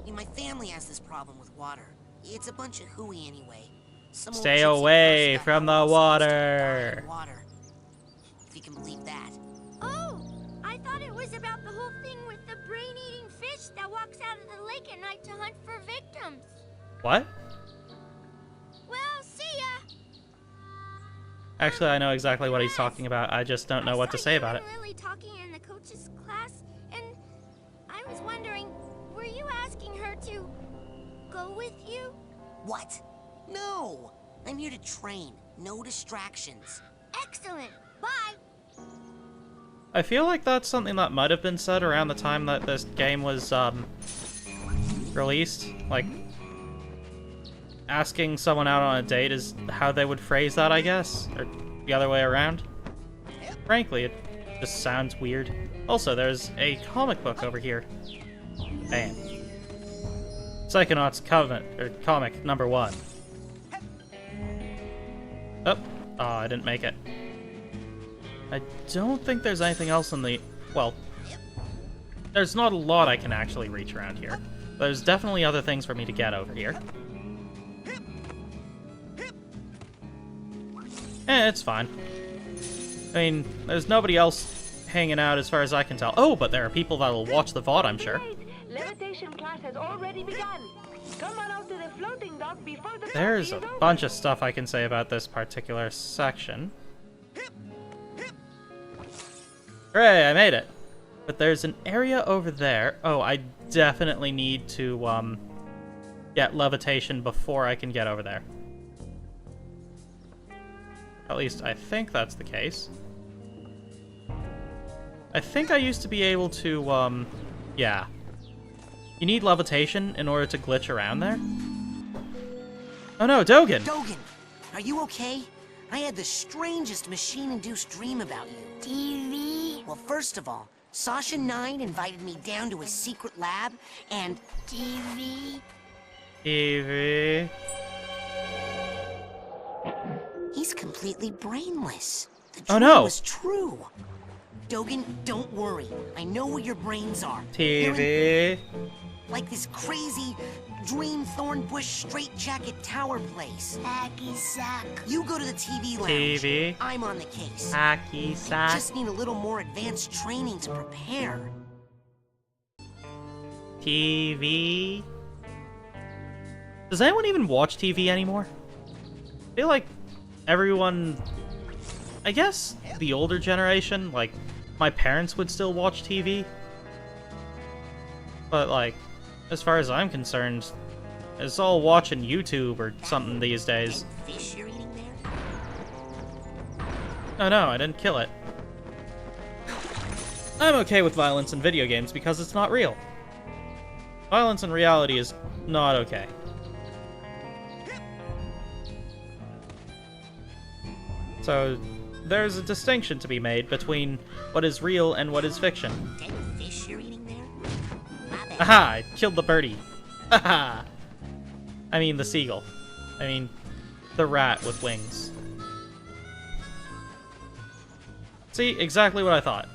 My family has this problem with water. It's a bunch of hooey anyway. Some old Stay gypsy away girls got from the homeless and just died water. in water. If you can believe that. Oh, I thought it was about the whole thing with the brain-eating fish that walks out of the lake at night to hunt for victims. What? Well, see ya! Actually, I know exactly what he's talking about. I just don't know what to say about it. I saw Lily talking in the coach's class, and I was wondering, were you asking her to go with you? What? No! I'm here to train. No distractions. Excellent. Bye. I feel like that's something that might have been said around the time that this game was, released. Like, asking someone out on a date is how they would phrase that, I guess. Or the other way around. Frankly, it just sounds weird. Also, there's a comic book over here. Bam. Psychonauts comic number 1. Oh, I didn't make it. I don't think there's anything else in the... Well, there's not a lot I can actually reach around here. There's definitely other things for me to get over here. It's fine. I mean, there's nobody else hanging out as far as I can tell. Oh, but there are people that'll watch the VOD, I'm sure. Levitation class has already begun. Come on out to the floating dock before the There's a bunch of stuff I can say about this particular section. Hooray, I made it. But there's an area over there. Oh, I definitely need to, get levitation before I can get over there. At least, I think that's the case. I think I used to be able to, yeah. You need levitation in order to glitch around there? Oh no, Dogen! Dogen, are you okay? I had the strangest machine-induced dream about you. TV? Well, first of all, Sasha 9 invited me down to his secret lab, and... TV? TV... He's completely brainless. The Oh, dream no. was true. Dogen, don't worry. I know where your brains are. TV... Like this crazy dream thorn bush straitjacket tower place. Hacky sack. You go to the TV lounge. TV. I'm on the case. Hacky sack. Just need a little more advanced training to prepare. TV. Does anyone even watch TV anymore? I feel like everyone, I guess the older generation, like my parents would still watch TV. But like, as far as I'm concerned, it's all watching YouTube or something these days. Fish you're eating there? Oh no, I didn't kill it. I'm okay with violence in video games because it's not real. Violence in reality is not okay. So, there's a distinction to be made between what is real and what is fiction. Dead fish you're eating there? Aha! I killed the birdie. Haha! I mean the seagull. I mean the rat with wings. See, exactly what I thought.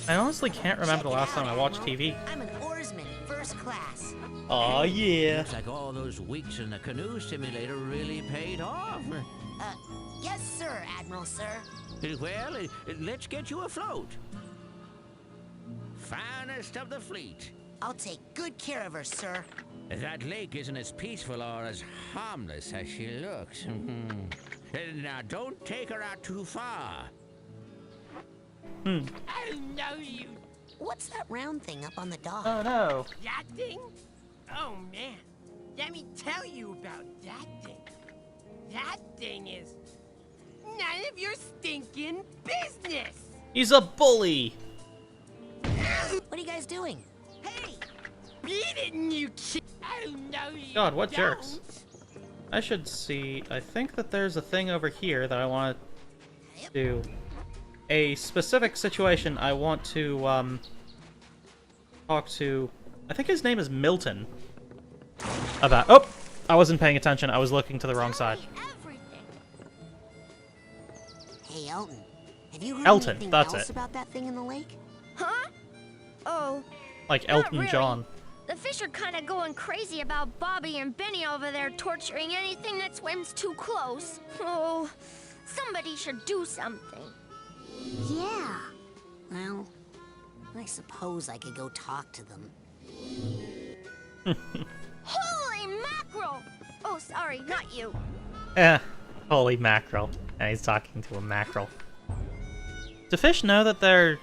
I honestly can't remember the last time I watched TV. I'm an oarsman, first class. Aw, yeah. Looks like all those weeks in the canoe simulator really paid off. Yes, sir, Admiral, sir. Well, let's get you afloat. Finest of the fleet. I'll take good care of her, sir. That lake isn't as peaceful or as harmless as she looks. Now, don't take her out too far. Oh, no, you... What's that round thing up on the dock? Oh no. That thing? Oh, man. Let me tell you about that thing. That thing is none of your stinking business. He's a bully. What are you guys doing? Hey, beat it, you kid. Oh, no, you God, what don't. jerks. I should see. I think that there's a thing over here that I want to do. A specific situation I want to, talk to... I think his name is Milton. About... Oh! I wasn't paying attention. I was looking to the wrong side. Hey, Elton. Have you heard Elton, anything that's else it. about that thing in the lake? Huh? Oh. Like Not Elton really. John. The fish are kind of going crazy about Bobby and Benny over there torturing anything that swims too close. Oh, somebody should do something. Yeah. Well, I suppose I could go talk to them. Holy mackerel! Oh, sorry, not you. Holy mackerel. And he's talking to a mackerel. Do fish know that they're,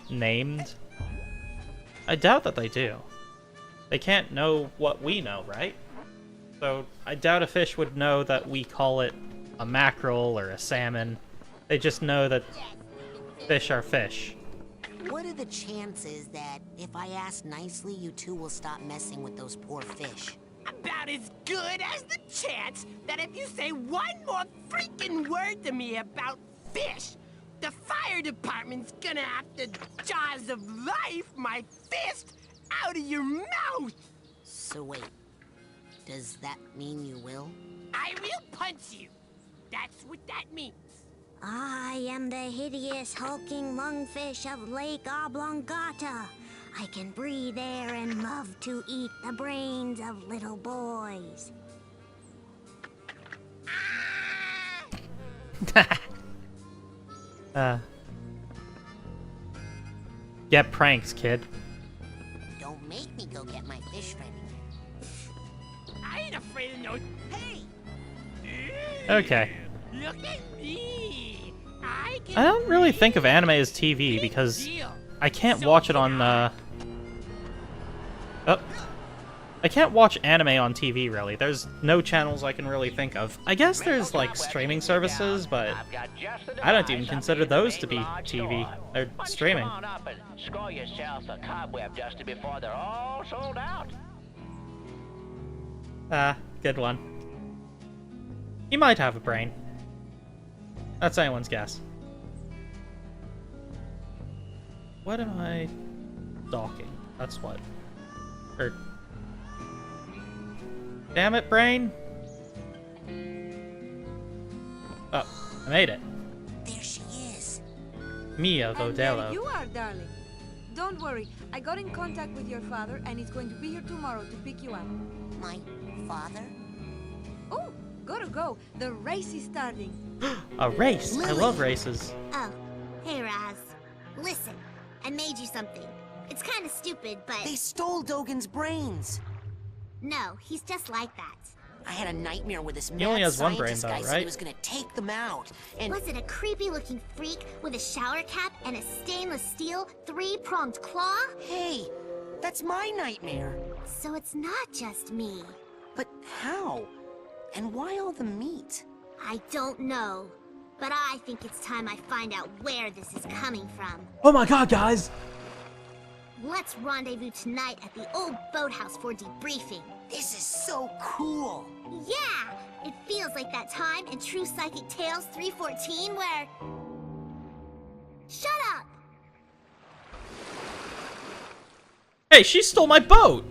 named? I doubt that they do. They can't know what we know, right? So, I doubt a fish would know that we call it a mackerel or a salmon. They just know that fish are fish. What are the chances that if I ask nicely, you two will stop messing with those poor fish? About as good as the chance that if you say one more freaking word to me about fish, the fire department's gonna have to jaws of life my fist out of your mouth! So wait, does that mean you will? I will punch you. That's what that means. I am the hideous, hulking lungfish of Lake Oblongata. I can breathe air and love to eat the brains of little boys. Get pranked, kid. Don't make me go get my fish friend. I ain't afraid of no... Hey! Okay. Look at me! I don't really think of anime as TV because I can't watch it on, Oh. I can't watch anime on TV, really. There's no channels I can really think of. I guess there's, like, streaming services, but I don't even consider those to be TV. They're streaming. Come on up and score yourself a cobweb duster before they're all sold out. Good one. He might have a brain. That's anyone's guess. What am I docking? That's what. Or... Damn it, brain! Oh, I made it. There she is. Mia And Vodello. there you are, darling. Don't worry, I got in contact with your father, and he's going to be here tomorrow to pick you up. My father? Oh, gotta go. The race is starting. A race? Lily. I love races. Oh, hey Raz. Listen, I made you something. It's kind of stupid, but... They stole Dogen's brains. No, he's just like that. I had a nightmare with this He only mad has one brain, scientist though, guy said right? he was gonna take them out. And Was it a creepy-looking freak with a shower cap and a stainless steel, three-pronged claw? hey, that's my nightmare. So it's not just me. But how? And why all the meat? I don't know. But I think it's time I find out where this is coming from. Oh my god, guys! Let's rendezvous tonight at the old boathouse for debriefing. This is so cool. Yeah! It feels like that time in True Psychic Tales 314 where... Shut up! Hey, she stole my boat!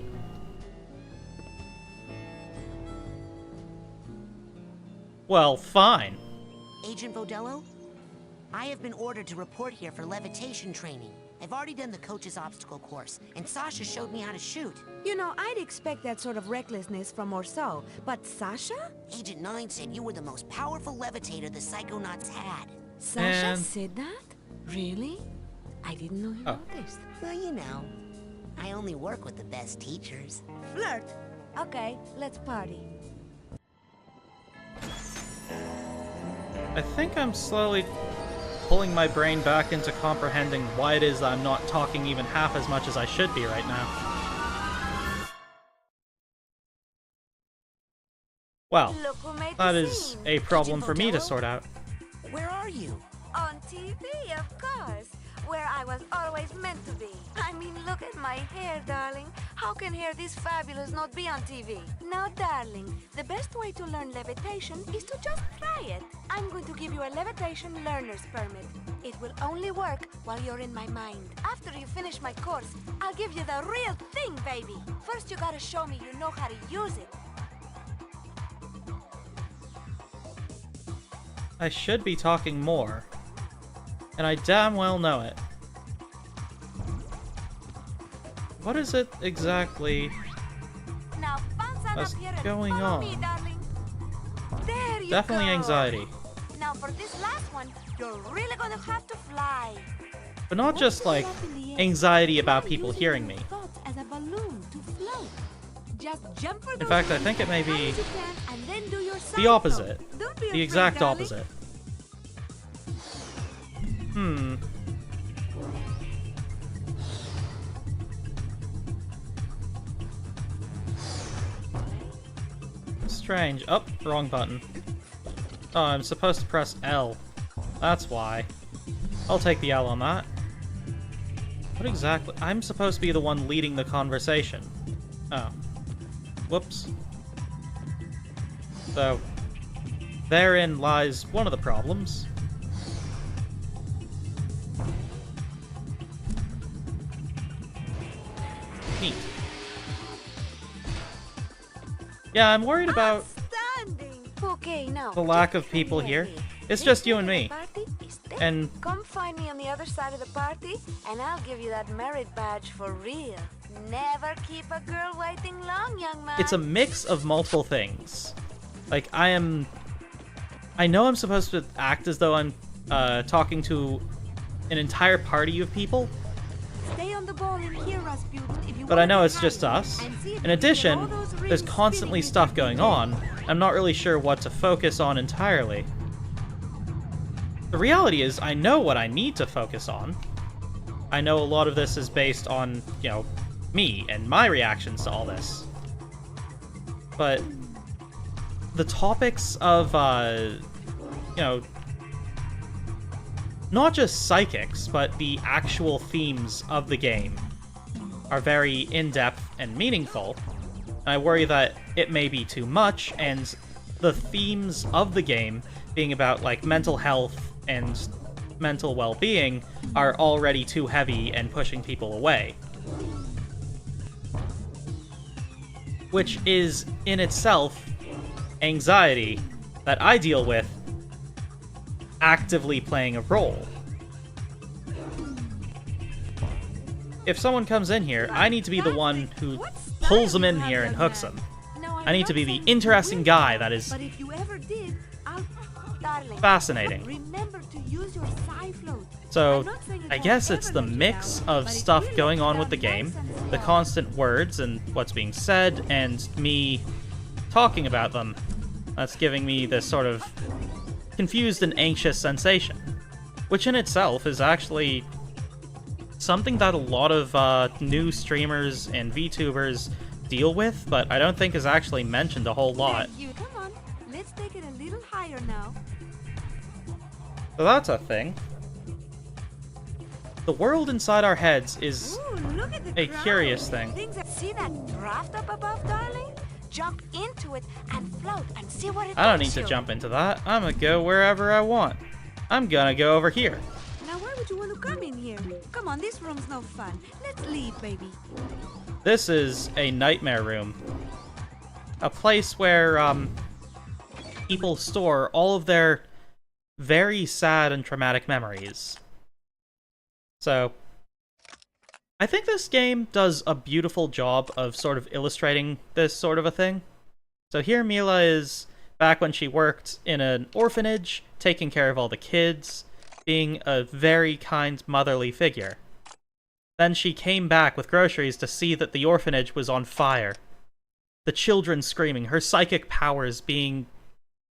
Well, fine. Agent Vodello, I have been ordered to report here for levitation training. I've already done the coach's obstacle course, and Sasha showed me how to shoot. You know, I'd expect that sort of recklessness from Orso, but Sasha? Agent 9 said you were the most powerful levitator the Psychonauts had. Sasha said that? Really? I didn't know you noticed. Well, you know, I only work with the best teachers. Flirt? Okay, let's party. I think I'm slowly pulling my brain back into comprehending why it is that I'm not talking even half as much as I should be right now. Well, that is a problem for me to sort out. Where are you? On TV, of course. Where I was always meant to be. I mean, look at my hair, darling. How can hair this fabulous not be on TV? Now, darling, the best way to learn levitation is to just try it. I'm going to give you a levitation learner's permit. It will only work while you're in my mind. After you finish my course, I'll give you the real thing, baby. First, you gotta show me you know how to use it. I should be talking more. And I damn well know it. What is it exactly Now, that's going on? Me, darling. There you Definitely go. anxiety. Now, for this last one, you're really gonna have to fly. But not just like anxiety about people hearing me. As a balloon to float. Just jump for In fact, I think it may be the opposite. The exact opposite. Strange. Oh, wrong button. Oh, I'm supposed to press L. That's why. I'll take the L on that. What exactly? I'm supposed to be the one leading the conversation. Oh. Whoops. So, therein lies one of the problems. Neat. Yeah, I'm worried about Okay, now, the lack of people here. It's just you and me. And come find me on the other side of the party, and I'll give you that merit badge for real. Never keep a girl waiting long, young man. it's a mix of multiple things. Like, I know I'm supposed to act as though I'm talking to an entire party of people, Stay on the ball in here, Rasputin, if you but I know want it's to just hide. us. And see if In you addition, can get all those there's rings constantly spinning stuff with going your on. I'm not really sure what to focus on entirely. The reality is, I know what I need to focus on. I know a lot of this is based on, you know, me and my reactions to all this. But the topics of, you know, not just psychics, but the actual themes of the game are very in-depth and meaningful. And I worry that it may be too much, and the themes of the game being about, like, mental health and mental well-being are already too heavy and pushing people away. Which is, in itself, anxiety that I deal with actively playing a role. if someone comes in here, I need to be the one who pulls them in here and hooks them. I need to be the interesting guy that is But if you ever did, Darling, fascinating. remember to use your psi float. So, I guess it's the mix of stuff going on with the game, the constant words and what's being said, and me talking about them. That's giving me this sort of confused and anxious sensation, which in itself is actually something that a lot of new streamers and VTubers deal with, but I don't think is actually mentioned a whole lot. Come on, let's take it a little higher now. So that's a thing. The world inside our heads is Look at the a ground. curious thing. See that draft up above, darling? Jump into it and float and see what it I don't need takes to you. jump into that. I'm gonna go wherever I want. I'm gonna go over here. Now why would you want to come in here? Come on, this room's no fun. Let's leave, baby. This is a nightmare room. A place where, people store all of their very sad and traumatic memories. So, I think this game does a beautiful job of sort of illustrating this sort of a thing. So here Mila is back when she worked in an orphanage, taking care of all the kids, being a very kind motherly figure. Then she came back with groceries to see that the orphanage was on fire. The children screaming, her psychic powers being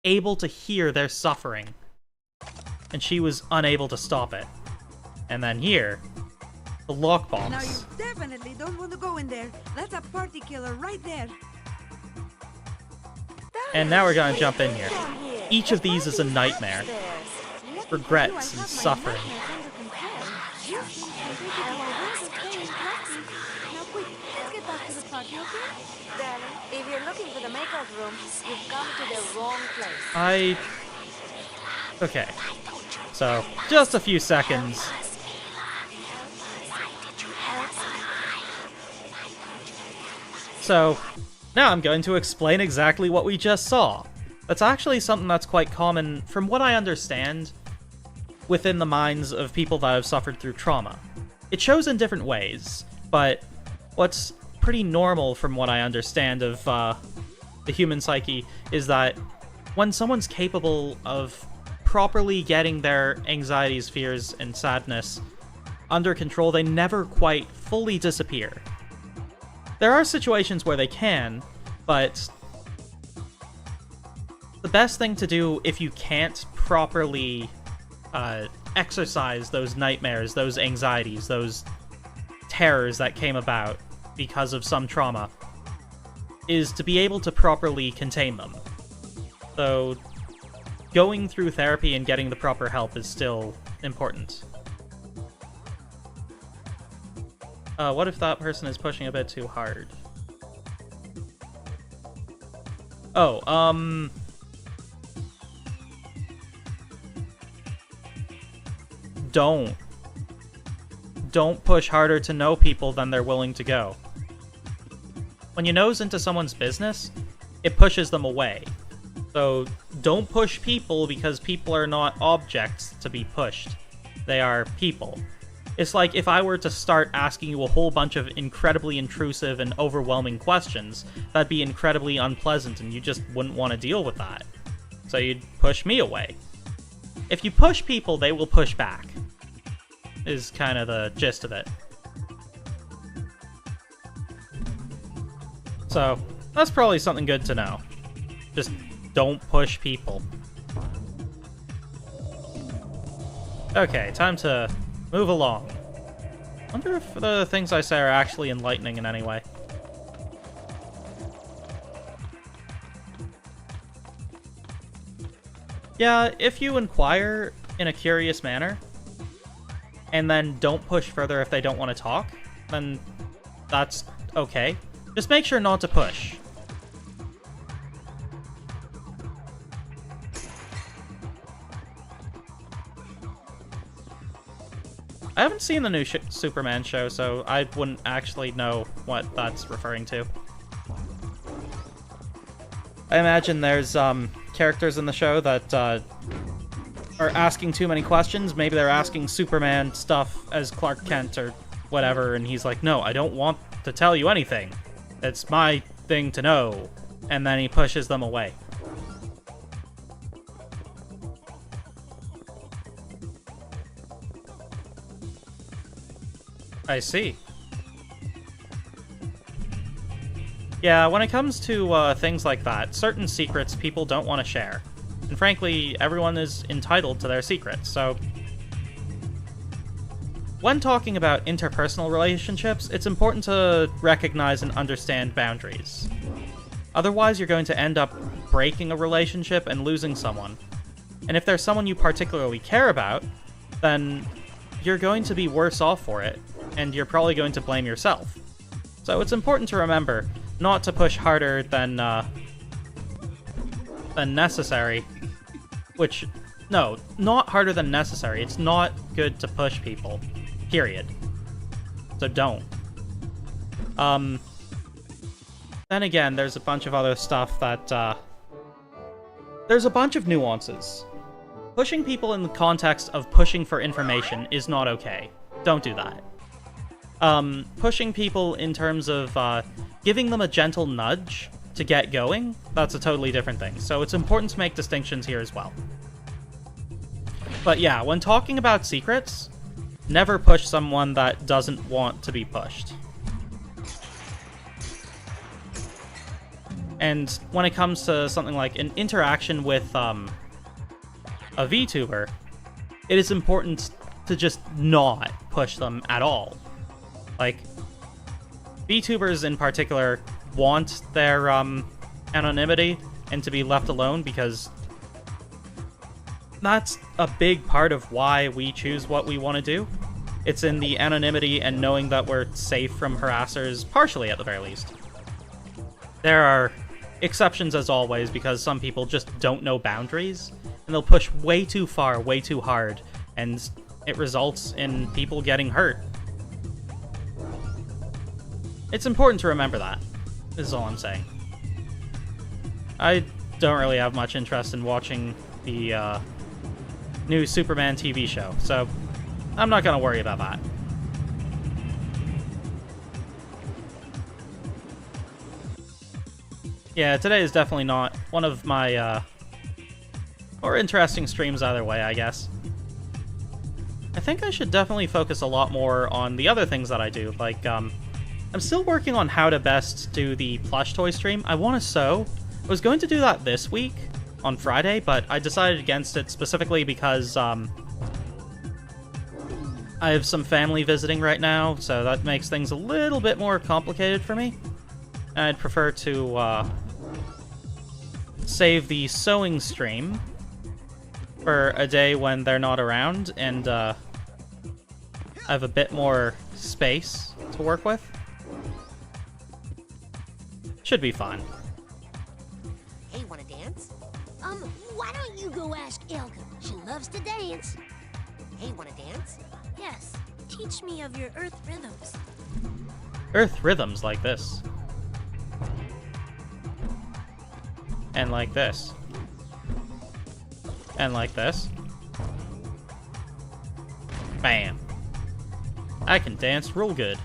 able to hear their suffering. And she was unable to stop it. And then here, the lockbox. Now you definitely don't want to go in there. That's a party killer right there. And now we're gonna jump in here. Each of these is a nightmare. Regrets and suffering. Now quick, let's get back to the party, okay? Darling, if you're looking for the makeup room, you've come to the wrong place. Okay. So, just a few seconds. So, now I'm going to explain exactly what we just saw. That's actually something that's quite common, from what I understand, within the minds of people that have suffered through trauma. It shows in different ways, but what's pretty normal from what I understand of the human psyche is that when someone's capable of properly getting their anxieties, fears, and sadness under control, they never quite fully disappear. There are situations where they can, but the best thing to do if you can't properly exercise those nightmares, those anxieties, those terrors that came about because of some trauma, is to be able to properly contain them. So, going through therapy and getting the proper help is still important. What if that person is pushing a bit too hard? Oh, Don't push harder to know people than they're willing to go. When you nose into someone's business, it pushes them away. So don't push people because people are not objects to be pushed. They are people. It's like if I were to start asking you a whole bunch of incredibly intrusive and overwhelming questions, that'd be incredibly unpleasant and you just wouldn't want to deal with that. So you'd push me away. If you push people, they will push back, is kind of the gist of it. So, that's probably something good to know. Just don't push people. Okay, time to move along. Wonder if the things I say are actually enlightening in any way. Yeah, if you inquire in a curious manner, and then don't push further if they don't want to talk, then that's okay. Just make sure not to push. I haven't seen the new Superman show, so I wouldn't actually know what that's referring to. I imagine there's characters in the show that are asking too many questions. Maybe they're asking Superman stuff as Clark Kent or whatever, and he's like, no, I don't want to tell you anything. It's my thing to know. And then he pushes them away. I see. Yeah, when it comes to things like that, certain secrets people don't want to share. And frankly, everyone is entitled to their secrets, so... When talking about interpersonal relationships, it's important to recognize and understand boundaries. Otherwise, you're going to end up breaking a relationship and losing someone. And if there's someone you particularly care about, then you're going to be worse off for it, and you're probably going to blame yourself. So it's important to remember not to push harder than necessary. Which, no, not harder than necessary. It's not good to push people. Period. So don't. Then again, there's a bunch of other stuff that, there's a bunch of nuances. Pushing people in the context of pushing for information is not okay. Don't do that. Pushing people in terms of, giving them a gentle nudge to get going, that's a totally different thing. So it's important to make distinctions here as well. But yeah, when talking about secrets, never push someone that doesn't want to be pushed. And when it comes to something like an interaction with a VTuber, it is important to just not push them at all. Like, VTubers in particular want their anonymity and to be left alone because that's a big part of why we choose what we want to do. It's in the anonymity and knowing that we're safe from harassers, partially at the very least. There are exceptions as always, because some people just don't know boundaries, and they'll push way too far, way too hard, and it results in people getting hurt. It's important to remember that, is all I'm saying. I don't really have much interest in watching the new Superman TV show, so I'm not gonna worry about that. Yeah, today is definitely not one of my more interesting streams either way, I guess. I think I should definitely focus a lot more on the other things that I do, like, I'm still working on how to best do the plush toy stream. I want to sew. I was going to do that this week, on Friday, but I decided against it specifically because, I have some family visiting right now, so that makes things a little bit more complicated for me. I'd prefer to, save the sewing stream for a day when they're not around, and, I have a bit more space to work with. Should be fun. Hey, wanna dance? Why don't you go ask Elga? She loves to dance. Hey, wanna dance? Yes. Teach me of your earth rhythms. Earth rhythms like this. And like this. And like this. Bam. I can dance real good.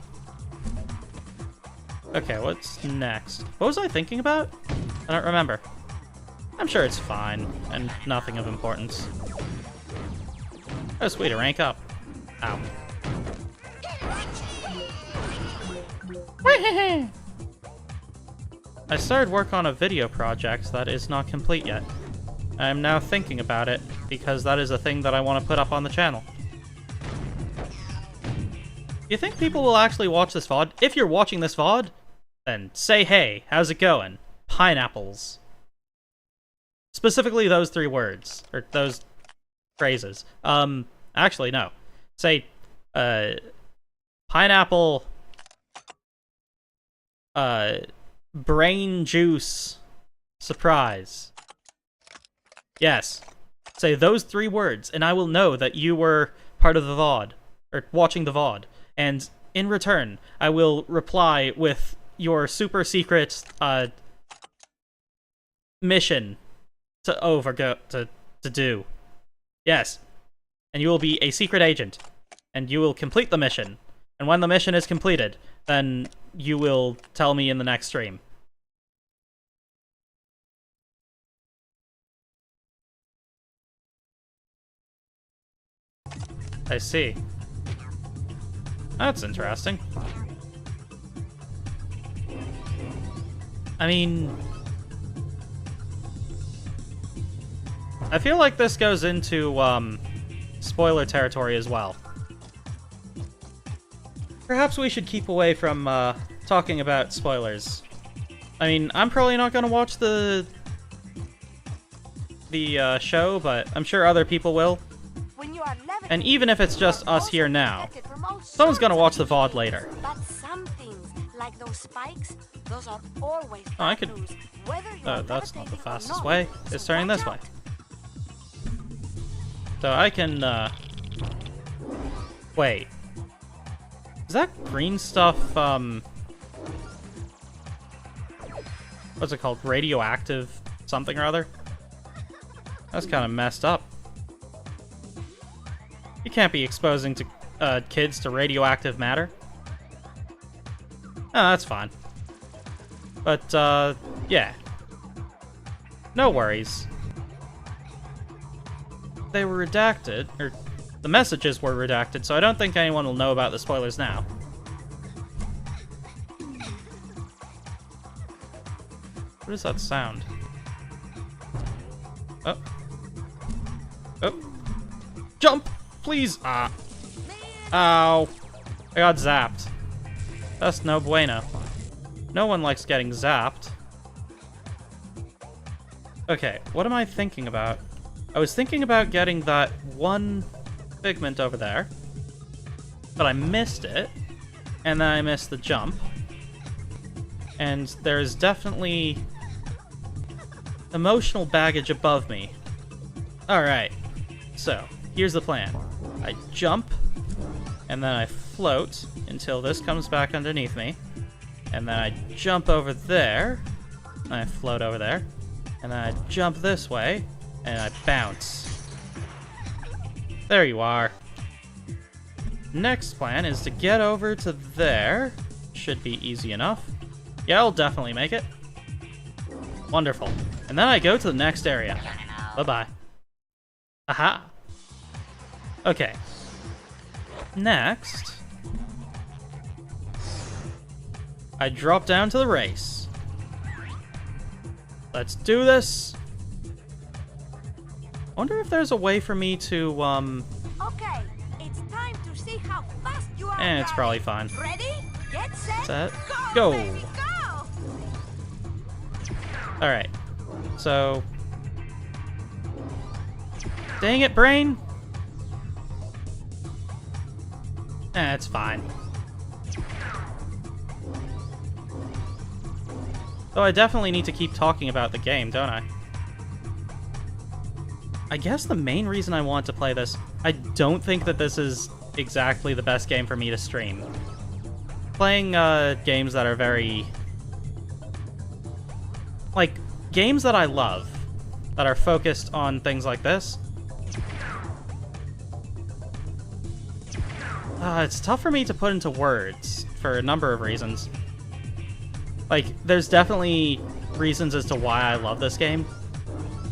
Okay, what's next? What was I thinking about? I don't remember. I'm sure it's fine, and nothing of importance. Oh, sweet, a rank up. Ow. I started work on a video project that is not complete yet. I am now thinking about it, because that is a thing that I want to put up on the channel. You think people will actually watch this VOD? If you're watching this VOD, then say hey, how's it going? Pineapples. Specifically those 3 words, or those phrases. Actually, no. Say, pineapple, brain juice, surprise. Yes. Say those 3 words, and I will know that you were part of the VOD, or watching the VOD. And in return, I will reply with your super secret, mission to do. Yes. And you will be a secret agent. And you will complete the mission. And when the mission is completed, then you will tell me in the next stream. I see. That's interesting. I mean, I feel like this goes into spoiler territory as well. Perhaps we should keep away from talking about spoilers. I mean, I'm probably not going to watch the show, but I'm sure other people will. And even if it's just us here now, someone's going to watch the VOD later. But some things, like those spikes, those are always Oh, I could... that's not the fastest way. It's turning this way. So I can, wait. Is that green stuff, what's it called? Radioactive something or other? That's kind of messed up. You can't be exposing to kids to radioactive matter. Oh, that's fine. But, yeah. No worries. They were redacted, or the messages were redacted, so I don't think anyone will know about the spoilers now. What is that sound? Oh. Oh. Jump! Please! Ah. Ow. I got zapped. That's no bueno. No one likes getting zapped. Okay, what am I thinking about? I was thinking about getting that one figment over there, but I missed it, and then I missed the jump. And there's definitely emotional baggage above me. Alright, so here's the plan. I jump, and then I float until this comes back underneath me, and then I jump over there, and I float over there, and then I jump this way, and I bounce. There you are. Next plan is to get over to there. Should be easy enough. Yeah, I'll definitely make it. Wonderful. And then I go to the next area. Bye-bye. Aha. Okay. Next, I drop down to the race. Let's do this. I wonder if there's a way for me to, Okay, it's time to see how fast you are. it's probably fine. Ready? Get set, Go! Baby, go! Alright. So... Dang it, brain! It's fine. Though I definitely need to keep talking about the game, don't I? I guess the main reason I want to play this, I don't think that this is exactly the best game for me to stream. Playing games that are very... like, games that I love, that are focused on things like this, it's tough for me to put into words for a number of reasons. Like, there's definitely reasons as to why I love this game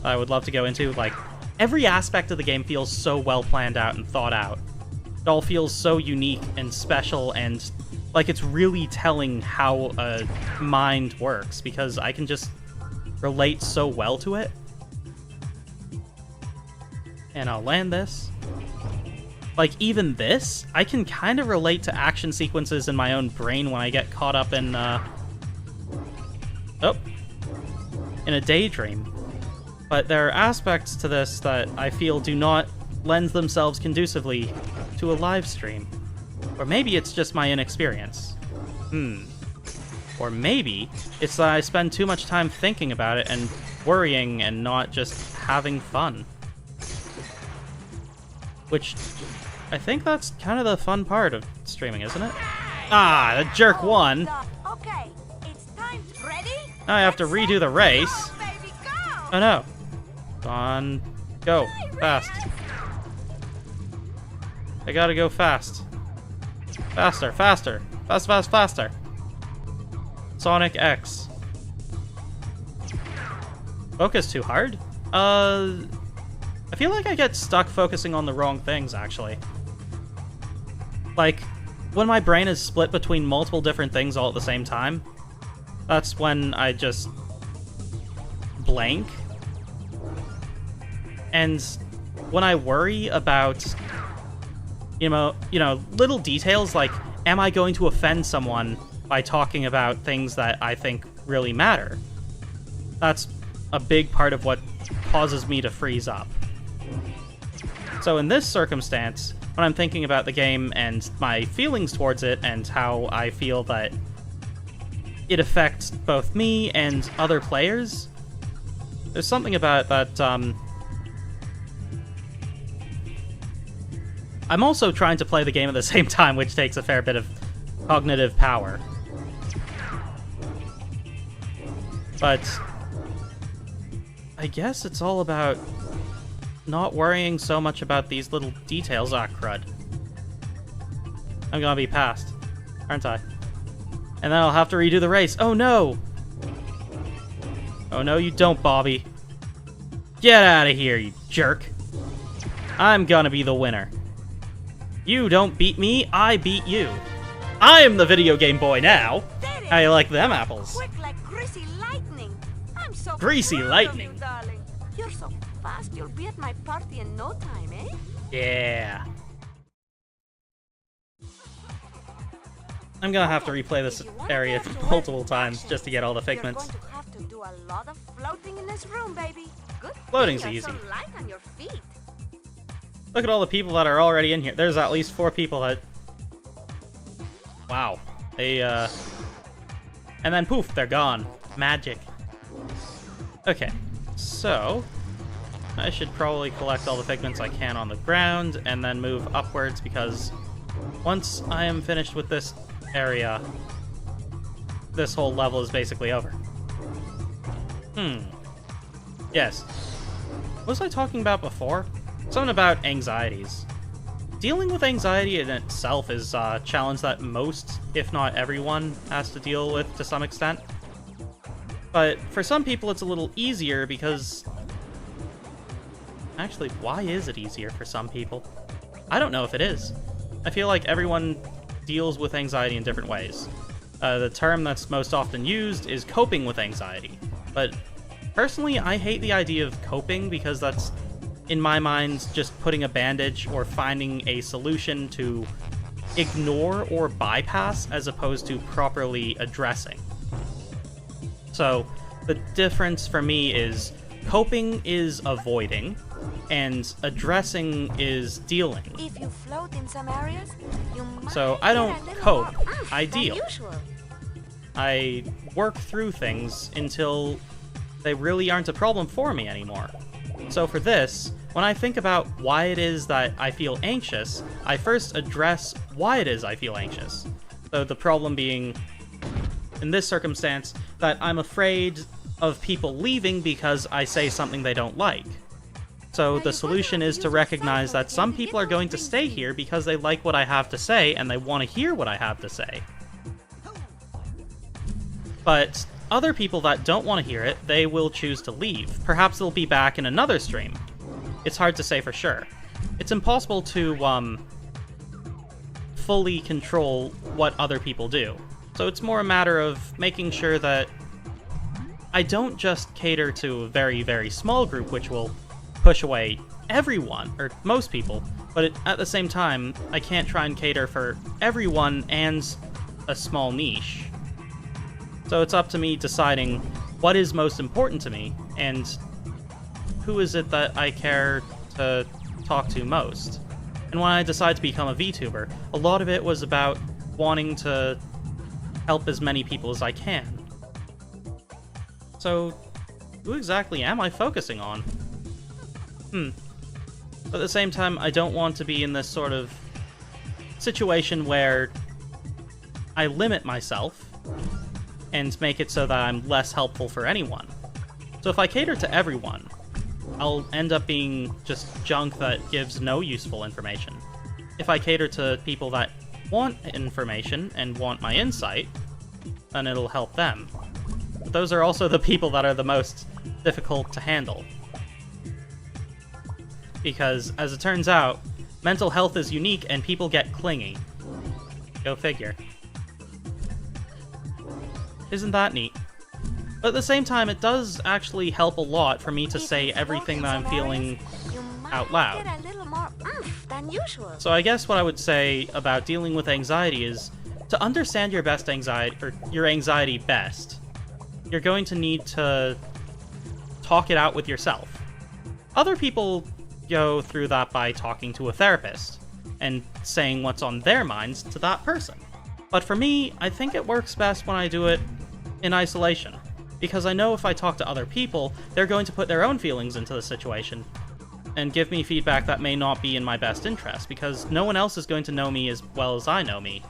I would love to go into. Like, every aspect of the game feels so well planned out and thought out. It all feels so unique and special, and like it's really telling how a mind works, because I can just relate so well to it. And I'll land this. Like, even this, I can kind of relate to action sequences in my own brain when I get caught up in, in a daydream. But there are aspects to this that I feel do not lend themselves conducively to a live stream. Or maybe it's just my inexperience. Or maybe it's that I spend too much time thinking about it and worrying and not just having fun. Which, I think that's kind of the fun part of streaming, isn't it? Ah, the jerk won! Okay, it's time. Ready? Now I have to redo the race. Go, baby, go! Oh no. On. Go. Fast. I gotta go fast. Faster, faster. Fast, fast, faster. Sonic X. Focus too hard? I feel like I get stuck focusing on the wrong things, actually. Like, when my brain is split between multiple different things all at the same time, that's when I just blank. And when I worry about, you know, little details like, am I going to offend someone by talking about things that I think really matter? That's a big part of what causes me to freeze up. So in this circumstance, when I'm thinking about the game and my feelings towards it and how I feel that it affects both me and other players, there's something about that, I'm also trying to play the game at the same time, which takes a fair bit of cognitive power. But I guess it's all about not worrying so much about these little details. Ah, crud. I'm gonna be passed, aren't I? And then I'll have to redo the race. Oh no! Oh no, you don't, Bobby. Get out of here, you jerk. I'm gonna be the winner. You don't beat me, I beat you. I am the video game boy now. How you like them apples? Quick like greasy lightning. I'm so Greasy proud lightning. of you, darling. You're so fast, you'll be at my party in no time, eh? Yeah. I'm gonna have to replay this area multiple times just to get all the figments. You're going to have to do a lot of floating in this room, baby. Good. Floating's You're easy. so light on your feet. Look at all the people that are already in here. There's at least 4 people that... Wow. They, and then poof, they're gone. Magic. Okay, so... I should probably collect all the figments I can on the ground, and then move upwards, because once I am finished with this area, this whole level is basically over. Yes. What was I talking about before? Something about anxieties. Dealing with anxiety in itself is a challenge that most, if not everyone, has to deal with to some extent. But for some people it's a little easier because... Actually, why is it easier for some people? I don't know if it is. I feel like everyone deals with anxiety in different ways. The term that's most often used is coping with anxiety. But personally, I hate the idea of coping because that's, in my mind, just putting a bandage or finding a solution to ignore or bypass as opposed to properly addressing. So, the difference for me is coping is avoiding, and addressing is dealing. If you float in some areas, you might So I don't get a little cope, more oomph I than deal. usual. I work through things until they really aren't a problem for me anymore. So for this, when I think about why it is that I feel anxious, I first address why it is I feel anxious. So the problem being, in this circumstance, that I'm afraid of people leaving because I say something they don't like. So the solution is to recognize that some people are going to stay here because they like what I have to say and they want to hear what I have to say. But other people that don't want to hear it, they will choose to leave. Perhaps they'll be back in another stream. It's hard to say for sure. It's impossible to fully control what other people do. So it's more a matter of making sure that I don't just cater to a very, very small group, which will push away everyone, or most people, but at the same time, I can't try and cater for everyone and a small niche. So it's up to me deciding what is most important to me, and who is it that I care to talk to most. And when I decided to become a VTuber, a lot of it was about wanting to help as many people as I can. So, who exactly am I focusing on? But at the same time, I don't want to be in this sort of situation where I limit myself and make it so that I'm less helpful for anyone. So if I cater to everyone, I'll end up being just junk that gives no useful information. If I cater to people that want information and want my insight, then it'll help them. But those are also the people that are the most difficult to handle. Because, as it turns out, mental health is unique and people get clingy. Go figure. Isn't that neat? But at the same time, it does actually help a lot for me to say everything that I'm feeling out loud. Get a little more oomph than usual. So I guess what I would say about dealing with anxiety is to understand your best anxiety, or your anxiety best, you're going to need to talk it out with yourself. Other people go through that by talking to a therapist and saying what's on their minds to that person. But for me, I think it works best when I do it in isolation, because I know if I talk to other people, they're going to put their own feelings into the situation and give me feedback that may not be in my best interest, because no one else is going to know me as well as I know me.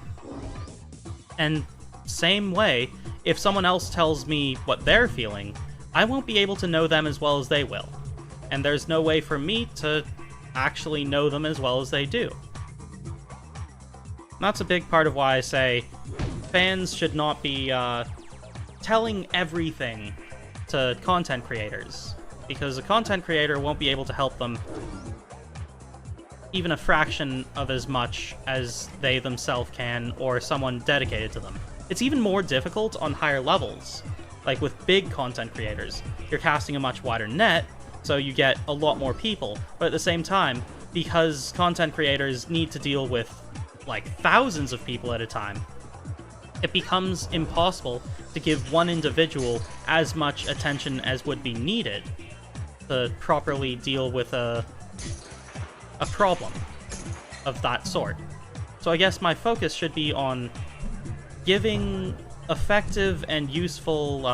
And same way, if someone else tells me what they're feeling, I won't be able to know them as well as they will. And there's no way for me to actually know them as well as they do. And that's a big part of why I say fans should not be telling everything to content creators, because a content creator won't be able to help them even a fraction of as much as they themselves can, or someone dedicated to them. It's even more difficult on higher levels, like with big content creators. You're casting a much wider net, so you get a lot more people, but at the same time, because content creators need to deal with like thousands of people at a time, it becomes impossible to give one individual as much attention as would be needed to properly deal with a problem of that sort. So I guess my focus should be on giving effective and useful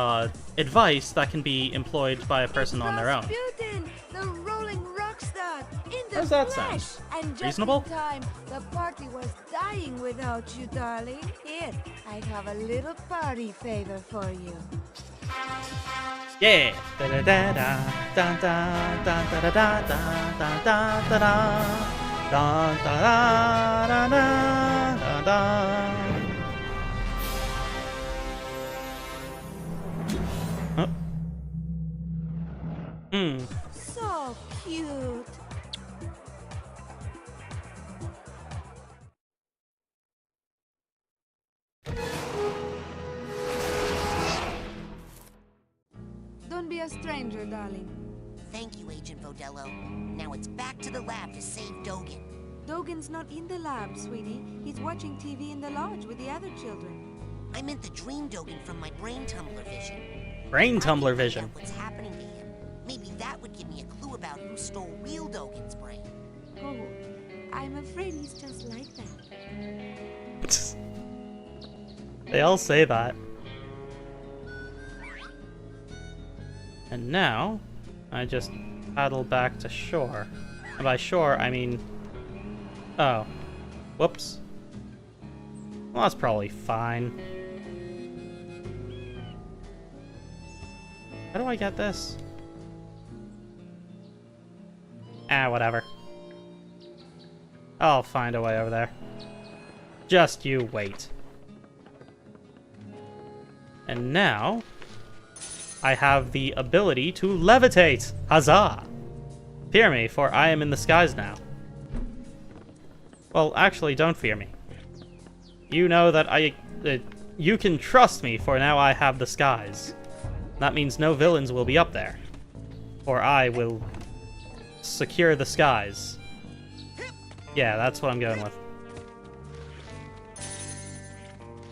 advice that can be employed by a person on their own. Rasputin, the rolling rock star, in the How's that flesh. sound? And just Reasonable? in time, the party was dying without you, darling. Here, I have a little party favor for you. Yeah! Da da da da da da da da da da da da da da da da da da da. So cute. Don't be a stranger, darling. Thank you, Agent Vodello. Now it's back to the lab to save Dogen. Dogen's not in the lab, sweetie. He's watching TV in the lodge with the other children. I meant the dream Dogen from my brain tumbler vision. Brain tumbler vision. What's happening to him? Maybe that would give me a clue about who stole real Dogen's brain. Oh, I'm afraid he's just like that. They all say that. And now, I just paddle back to shore. And by shore, I mean... Oh. Whoops. Well, that's probably fine. How do I get this? Ah, whatever. I'll find a way over there. Just you wait. And now, I have the ability to levitate! Huzzah! Fear me, for I am in the skies now. Well, actually, don't fear me. You know that you can trust me, for now I have the skies. That means no villains will be up there. For I will secure the skies. Yeah, that's what I'm going with.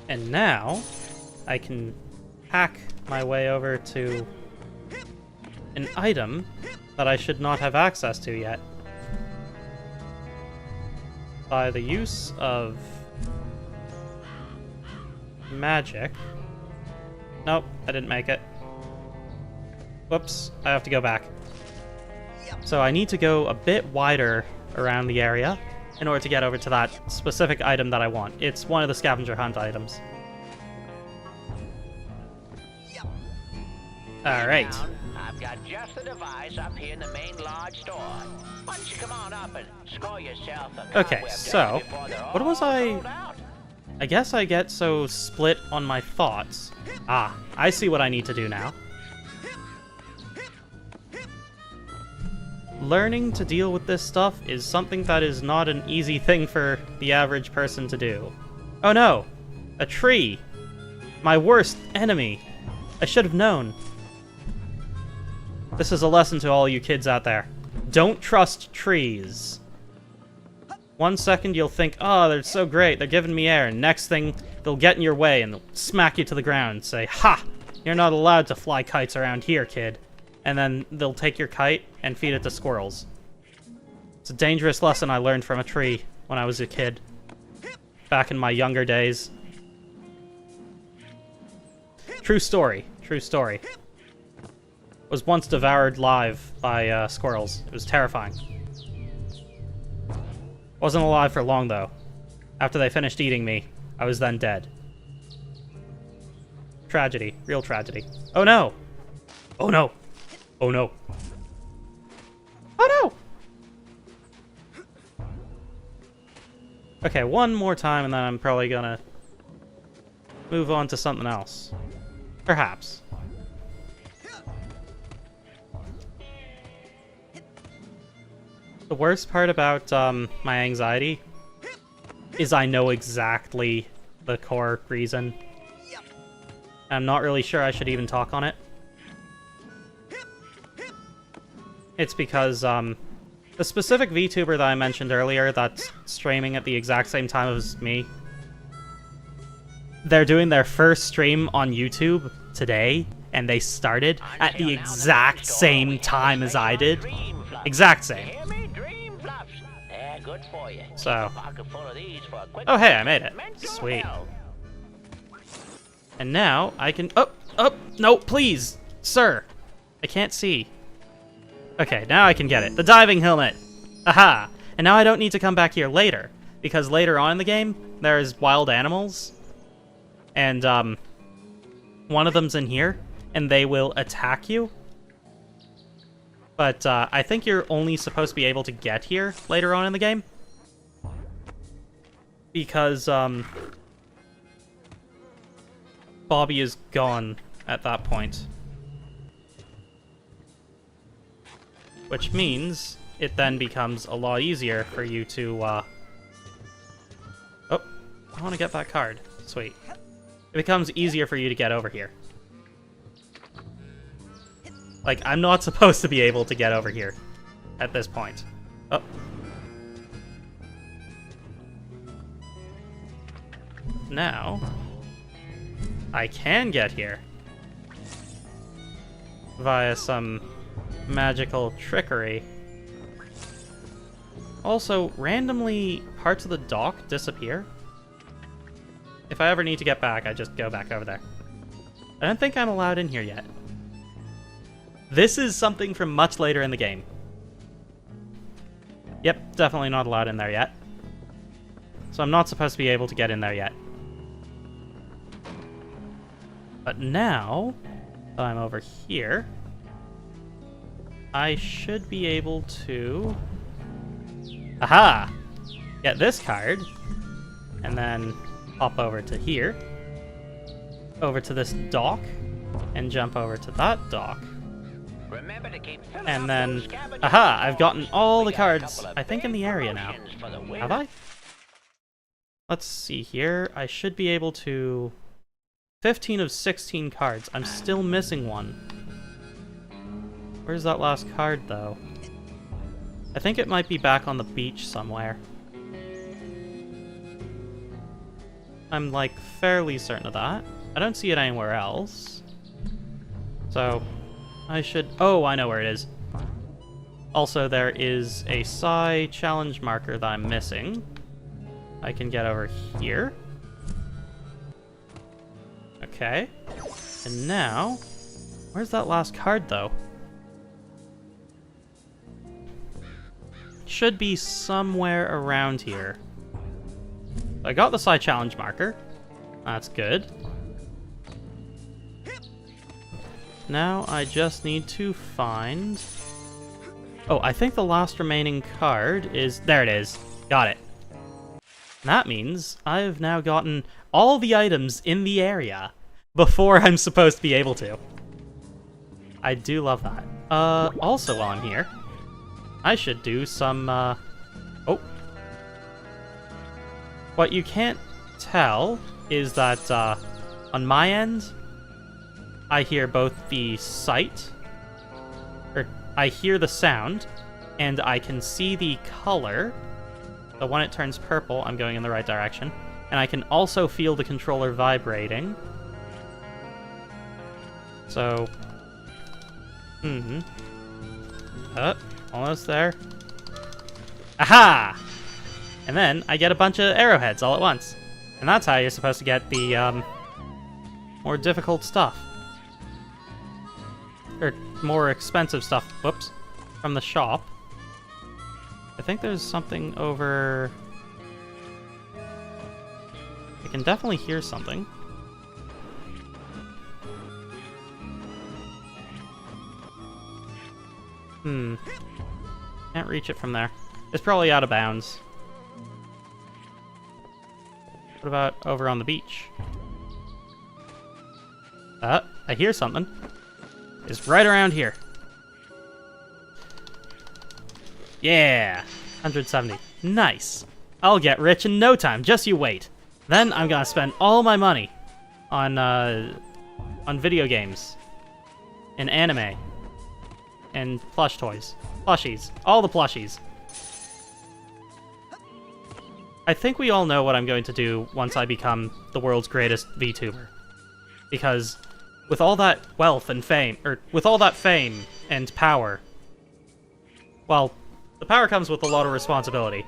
And now, I can hack my way over to an item that I should not have access to yet. By the use of magic. Nope, I didn't make it. Whoops, I have to go back. So I need to go a bit wider around the area in order to get over to that specific item that I want. It's one of the scavenger hunt items. Alright. I've got just the device up here in the main lodge store. Why don't you come on up and score yourself a Okay, so, what was I I guess I get so split on my thoughts. Ah, I see what I need to do now. Learning to deal with this stuff is something that is not an easy thing for the average person to do. Oh no! A tree! My worst enemy! I should have known. This is a lesson to all you kids out there. Don't trust trees. 1 second you'll think, oh, they're so great, they're giving me air, and next thing, they'll get in your way and they'll smack you to the ground and say, ha! You're not allowed to fly kites around here, kid. And then they'll take your kite and feed it to squirrels. It's a dangerous lesson I learned from a tree when I was a kid. Back in my younger days. True story. True story. Was once devoured live by squirrels. It was terrifying. Wasn't alive for long, though. After they finished eating me, I was then dead. Tragedy. Real tragedy. Oh no! Oh no! Oh no. Oh no! Okay, one more time and then I'm probably gonna move on to something else. Perhaps. The worst part about my anxiety is I know exactly the core reason. I'm not really sure I should even talk on it. It's because the specific VTuber that I mentioned earlier that's streaming at the exact same time as me, they're doing their first stream on YouTube today, and they started at the exact same time as I did. Exact same. So. Oh, hey, I made it. Sweet. And now I can... Oh, no, please, sir. I can't see. Okay, now I can get it. The diving helmet! Aha! And now I don't need to come back here later, because later on in the game, there's wild animals. And, one of them's in here, and they will attack you. But, I think you're only supposed to be able to get here later on in the game. Because, Bobby is gone at that point. Which means it then becomes a lot easier for you to, Oh, I want to get that card. Sweet. It becomes easier for you to get over here. Like, I'm not supposed to be able to get over here at this point. Oh. Now, I can get here via some magical trickery. Also, randomly, parts of the dock disappear. If I ever need to get back, I just go back over there. I don't think I'm allowed in here yet. This is something from much later in the game. Yep, definitely not allowed in there yet. So I'm not supposed to be able to get in there yet. But now that I'm over here, I should be able to... Aha! Get this card, and then hop over to here, over to this dock, and jump over to that dock. And then, aha! I've gotten all the cards, I think, in the area now. Have I? Let's see here. I should be able to... 15 of 16 cards. I'm still missing one. Where's that last card, though? I think it might be back on the beach somewhere. I'm, like, fairly certain of that. I don't see it anywhere else. So, I should... Oh, I know where it is. Also, there is a Psy challenge marker that I'm missing. I can get over here. Okay. And now... Where's that last card, though? Should be somewhere around here. I got the Psy challenge marker. That's good. Now I just need to find... Oh, I think the last remaining card is... There it is. Got it. That means I've now gotten all the items in the area before I'm supposed to be able to. I do love that. Also while I'm here, I should do some, oh. What you can't tell is that, on my end, I hear both the sight, or I hear the sound, and I can see the color. So when it turns purple, I'm going in the right direction. And I can also feel the controller vibrating. So, almost there. Aha! And then I get a bunch of arrowheads all at once. And that's how you're supposed to get the, more difficult stuff. Or more expensive stuff, whoops, from the shop. I think there's something over... I can definitely hear something. Can't reach it from there. It's probably out of bounds. What about over on the beach? I hear something. It's right around here. Yeah! 170. Nice! I'll get rich in no time, just you wait. Then I'm gonna spend all my money on video games. And anime. And plush toys. Plushies. All the plushies. I think we all know what I'm going to do once I become the world's greatest VTuber. Because with all that wealth and fame, or with all that fame and power, well, the power comes with a lot of responsibility.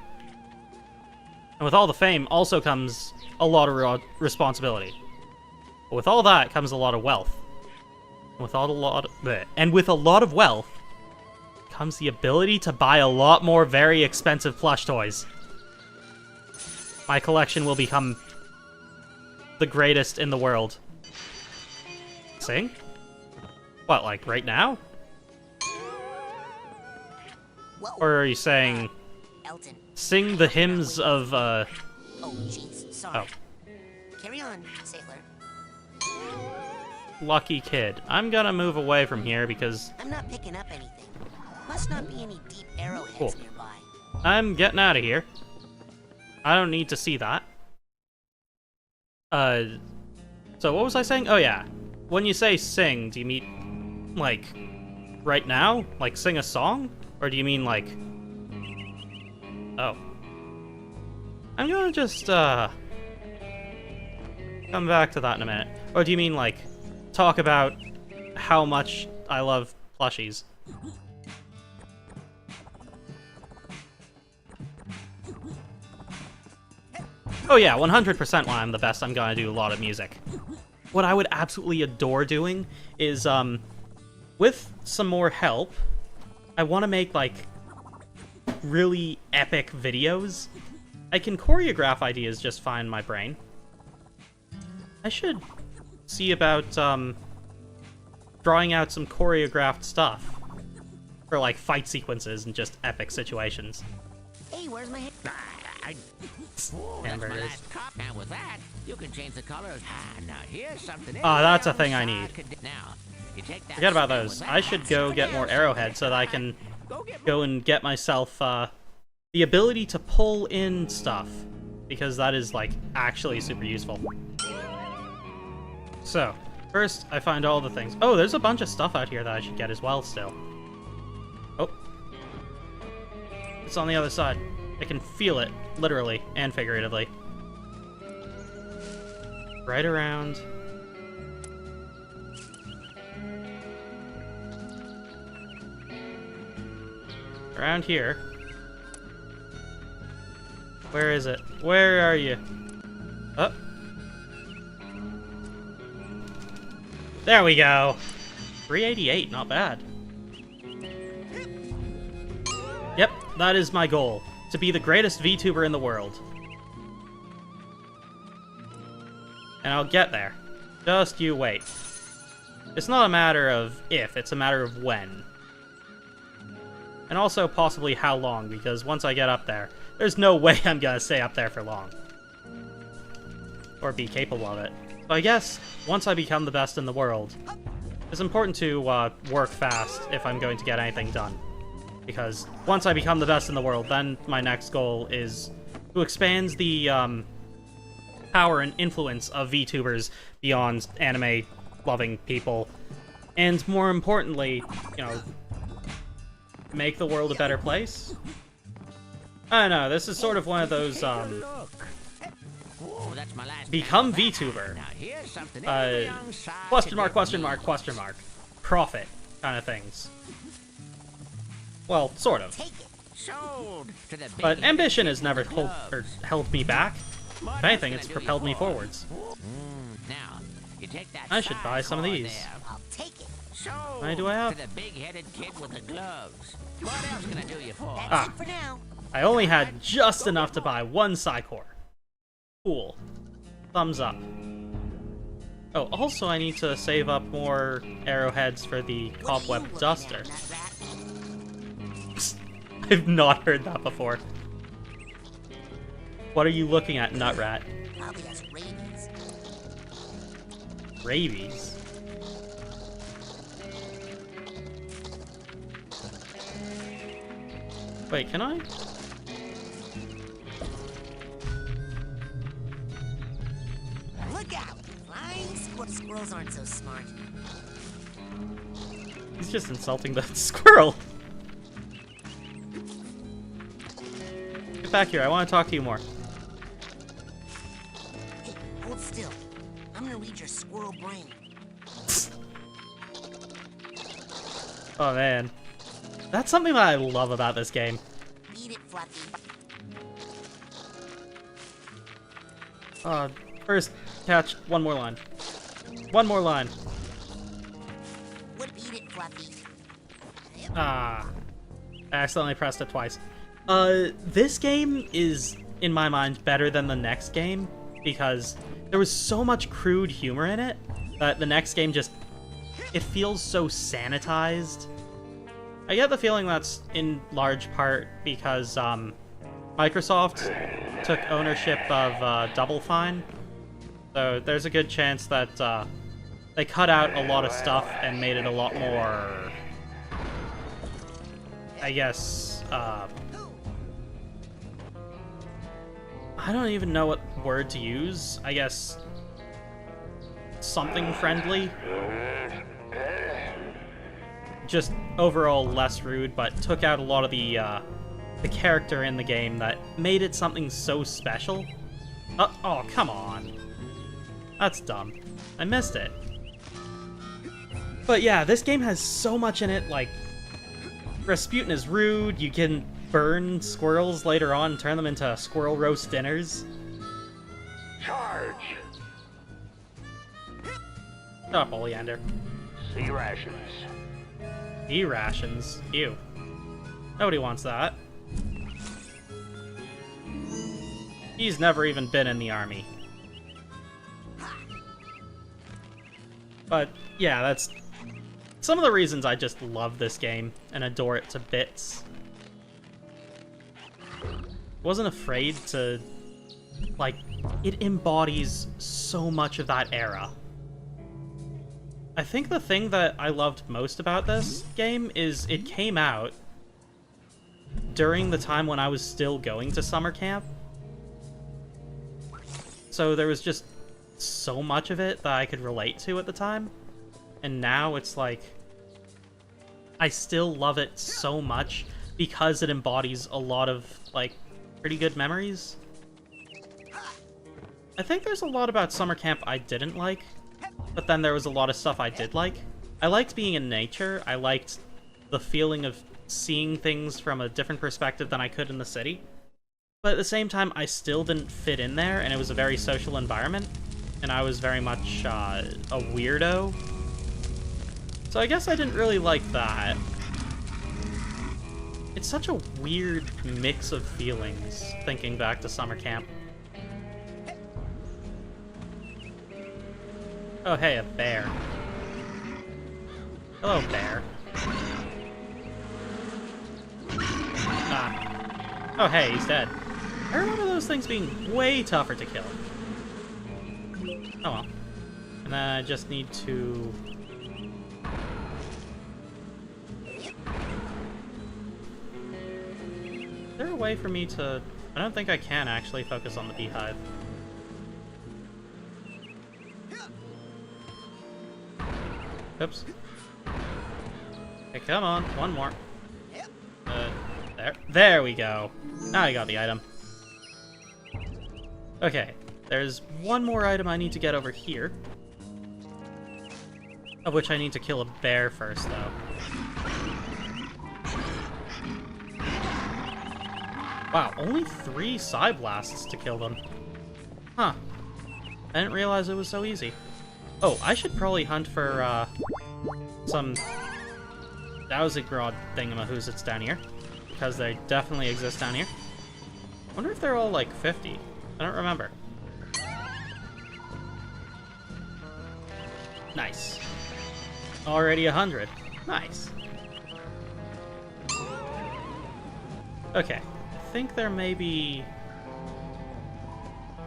And with all the fame also comes a lot of responsibility. But with all that comes a lot of wealth. And with a lot of wealth comes the ability to buy a lot more very expensive plush toys. My collection will become the greatest in the world. Sing? What, like right now? Whoa. Or are you saying... Elton. Sing the hymns of, Oh, jeez. Sorry. Oh. Carry on, Sailor. Lucky kid. I'm gonna move away from here because... I'm not picking up anything. Must not be any deep arrowheads nearby. I'm getting out of here. I don't need to see that. So what was I saying? Oh yeah. When you say sing, do you mean, like, right now? Like, sing a song? Or do you mean, like... Oh. I'm gonna just, come back to that in a minute. Or do you mean, like, talk about how much I love plushies? Oh yeah, 100% when I'm the best, I'm gonna do a lot of music. What I would absolutely adore doing is, with some more help, I want to make, like, really epic videos. I can choreograph ideas just fine in my brain. I should see about, drawing out some choreographed stuff for, like, fight sequences and just epic situations. Hey, where's my head? Oh, that's my last cup. Now with that, you can change the colors. Now here's something. Oh, that's a thing I need. Now, you take that. Forget about those. I should go get more arrowheads so that I can go and get myself the ability to pull in stuff, because that is, like, actually super useful. So, first I find all the things. Oh, there's a bunch of stuff out here that I should get as well still. Oh. It's on the other side. I can feel it, literally and figuratively. Right around. Around here. Where is it? Where are you? Oh. There we go. 388, not bad. Yep, that is my goal. To be the greatest VTuber in the world. And I'll get there. Just you wait. It's not a matter of if, it's a matter of when. And also possibly how long, because once I get up there, there's no way I'm gonna stay up there for long. Or be capable of it. So I guess, once I become the best in the world, it's important to work fast if I'm going to get anything done. Because once I become the best in the world, then my next goal is to expand the power and influence of VTubers beyond anime-loving people. And more importantly, you know, make the world a better place? I don't know, this is sort of one of those, become VTuber. Question mark, question mark, question mark. Profit kind of things. Well, sort of. But ambition has never held me back. If anything, it's propelled me forwards. I should buy some of these. How many do I have? Ah, I only had just enough to buy one Psycore. Cool. Thumbs up. Oh, also I need to save up more arrowheads for the cobweb duster. I've not heard that before. What are you looking at, Nutrat? Probably has rabies. Rabies? Wait, can I? Look out! Flying squirrels aren't so smart. He's just insulting the squirrel. Get back here, I want to talk to you more. Hey, hold still. I'm gonna read your squirrel brain. Oh man. That's something that I love about this game. Beat it, Fluffy. First, catch one more line. One more line. Would beat it, Fluffy. Ah. I accidentally pressed it twice. This game is, in my mind, better than the next game, because there was so much crude humor in it, that the next game just... it feels so sanitized. I get the feeling that's in large part because, Microsoft took ownership of, Double Fine. So there's a good chance that, they cut out a lot of stuff and made it a lot more... I guess, I don't even know what word to use. I guess... something friendly? Just overall less rude, but took out a lot of the character in the game that made it something so special. Oh, come on. That's dumb. I missed it. But yeah, this game has so much in it, like... Rasputin is rude, you can burn squirrels later on and turn them into squirrel roast dinners. Charge! Shut up, Oleander. Sea rations. Sea rations? Ew. Nobody wants that. He's never even been in the army. But, yeah, that's some of the reasons I just love this game and adore it to bits. Wasn't afraid to... like, it embodies so much of that era. I think the thing that I loved most about this game is it came out during the time when I was still going to summer camp. So there was just so much of it that I could relate to at the time. And now it's like... I still love it so much because it embodies a lot of, like, pretty good memories. I think there's a lot about summer camp I didn't like. But then there was a lot of stuff I did like. I liked being in nature. I liked the feeling of seeing things from a different perspective than I could in the city. But at the same time, I still didn't fit in there, and it was a very social environment. And I was very much a weirdo. So I guess I didn't really like that. It's such a weird mix of feelings, thinking back to summer camp. Oh, hey, a bear. Hello, bear. Oh, hey, he's dead. I remember those things being way tougher to kill. Oh well. And then I just need to... Is there a way for me to... I don't think I can actually focus on the beehive. Oops. Okay, come on. One more. There we go. Now I got the item. Okay, there's one more item I need to get over here. Of which I need to kill a bear first, though. Wow, only 3 Psy Blasts to kill them. Huh. I didn't realize it was so easy. Oh, I should probably hunt for, some Dowsigrod thingamahoos that's down here. Because they definitely exist down here. I wonder if they're all, like, 50. I don't remember. Nice. Already 100. Nice. Okay. I think there may be...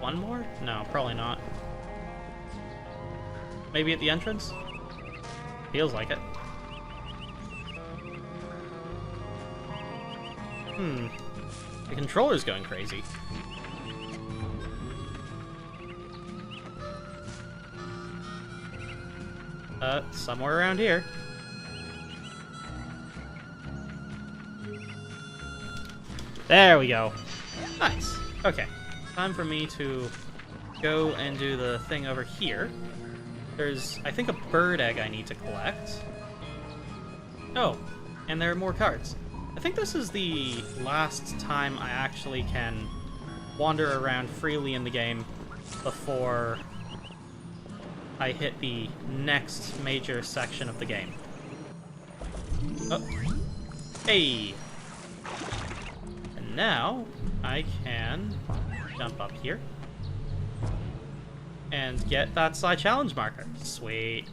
one more? No, probably not. Maybe at the entrance? Feels like it. The controller's going crazy. Somewhere around here. There we go. Nice. Okay. Time for me to go and do the thing over here. There's, I think, a bird egg I need to collect. Oh, and there are more cards. I think this is the last time I actually can wander around freely in the game before I hit the next major section of the game. Oh. Hey! And now I can jump up here and get that Psy challenge marker. Sweet.